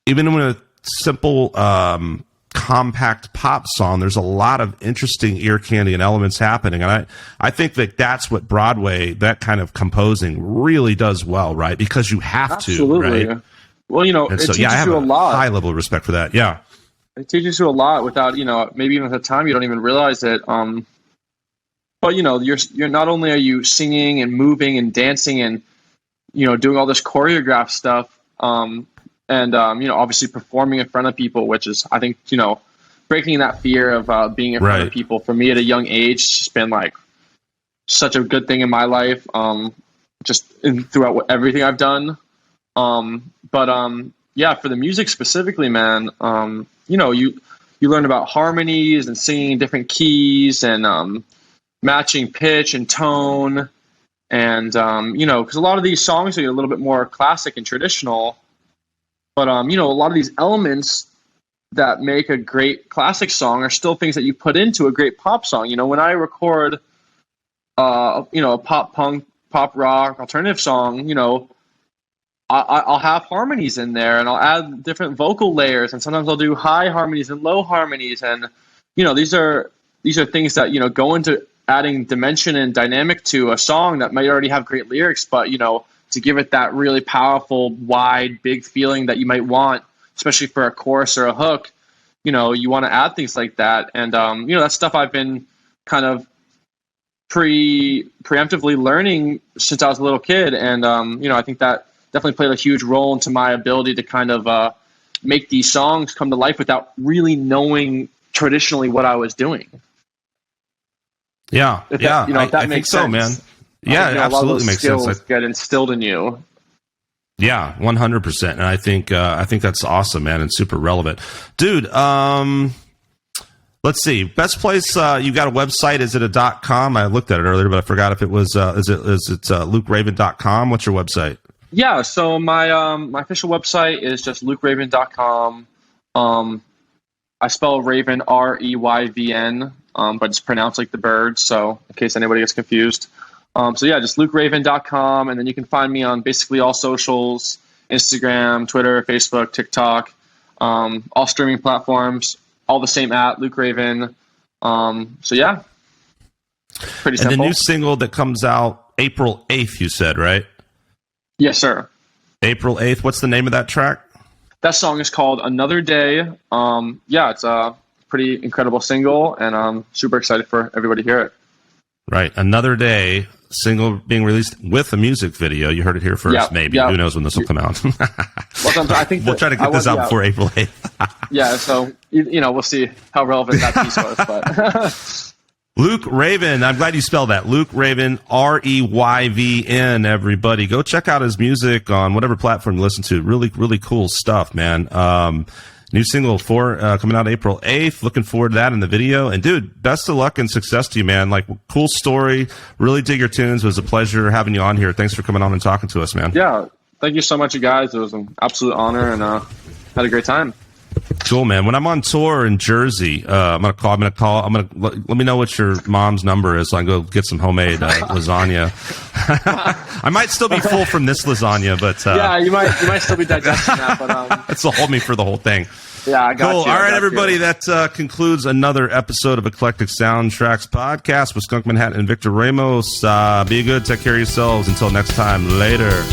even in a simple, compact pop song, there's a lot of interesting ear candy and elements happening. And I think that's what Broadway, that kind of composing really does well, right? Because you have Absolutely. to, right? Well, it teaches I have you a lot. High level of respect for that. Yeah. It teaches you a lot without, maybe even at the time you don't even realize it. But you're not only are you singing and moving and dancing and doing all this choreographed stuff, and obviously performing in front of people, which is, I think, breaking that fear of being in front of people. For me at a young age, it's just been like such a good thing in my life, throughout everything I've done. Yeah, for the music specifically, man, you learn about harmonies and singing different keys and matching pitch and tone. And, because a lot of these songs are a little bit more classic and traditional. But, a lot of these elements that make a great classic song are still things that you put into a great pop song. When I record, a pop punk, pop rock, alternative song, I'll have harmonies in there, and I'll add different vocal layers, and sometimes I'll do high harmonies and low harmonies, and these are things that go into adding dimension and dynamic to a song that might already have great lyrics, but to give it that really powerful, wide, big feeling that you might want, especially for a chorus or a hook, you want to add things like that, and that's stuff I've been kind of preemptively learning since I was a little kid, and I think that definitely played a huge role into my ability to kind of make these songs come to life without really knowing traditionally what I was doing. Yeah, If yeah, that, if that I think makes so, sense. man. I Yeah, think, it a lot of absolutely those makes sense. skills get instilled in you. Yeah, 100%. And I think that's awesome, man, and super relevant, dude. Let's see. Best place. You got a website? Is it a .com? I looked at it earlier, but I forgot if it was. Is it LukeReyvn.com? What's your website? Yeah. So my my official website is just lukereyvn.com. I spell Reyvn Reyvn, but it's pronounced like the bird. So in case anybody gets confused. So yeah, just lukereyvn.com, and then you can find me on basically all socials: Instagram, Twitter, Facebook, TikTok, all streaming platforms. All the same at Luke Reyvn. So yeah, pretty simple. And the new single that comes out April 8th, you said, right? Yes, sir. April 8th. What's the name of that track? That song is called Another Day. Yeah, it's a pretty incredible single, and I'm super excited for everybody to hear it. Right. Another Day, single being released with a music video. You heard it here first, maybe. Who knows when this will come out? I think we'll try to get this out before April 8th. Yeah, so, we'll see how relevant that piece was. But Luke Reyvn, I'm glad you spelled that. Luke Reyvn, Reyvn, everybody. Go check out his music on whatever platform you listen to. Really, really cool stuff, man. New single coming out April 8th. Looking forward to that in the video. And dude, best of luck and success to you, man. Like, cool story. Really dig your tunes. It was a pleasure having you on here. Thanks for coming on and talking to us, man. Yeah, thank you so much, you guys. It was an absolute honor, and had a great time. Cool, man. When I'm on tour in Jersey, I'm gonna let me know what your mom's number is so I can go get some homemade lasagna. I might still be full from this lasagna, but yeah, you might still be digesting that, but that's hold me for the whole thing. Yeah, I got cool. you. All right, everybody. That concludes another episode of Eclectic Soundtrax podcast with Skunk Manhattan and Victor Ramos. Be good. Take care of yourselves. Until next time. Later.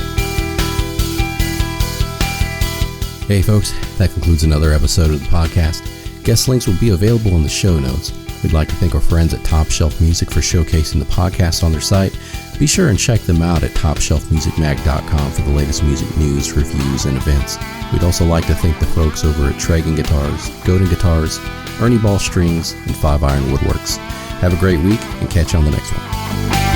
Hey folks, that concludes another episode of the podcast. Guest links will be available in the show notes. We'd like to thank our friends at Top Shelf Music for showcasing the podcast on their site. Be sure and check them out at topshelfmusicmag.com for the latest music news, reviews, and events. We'd also like to thank the folks over at Tragan Guitars, Godin Guitars, Ernie Ball Strings, and 5 Iron Woodworks. Have a great week and catch you on the next one.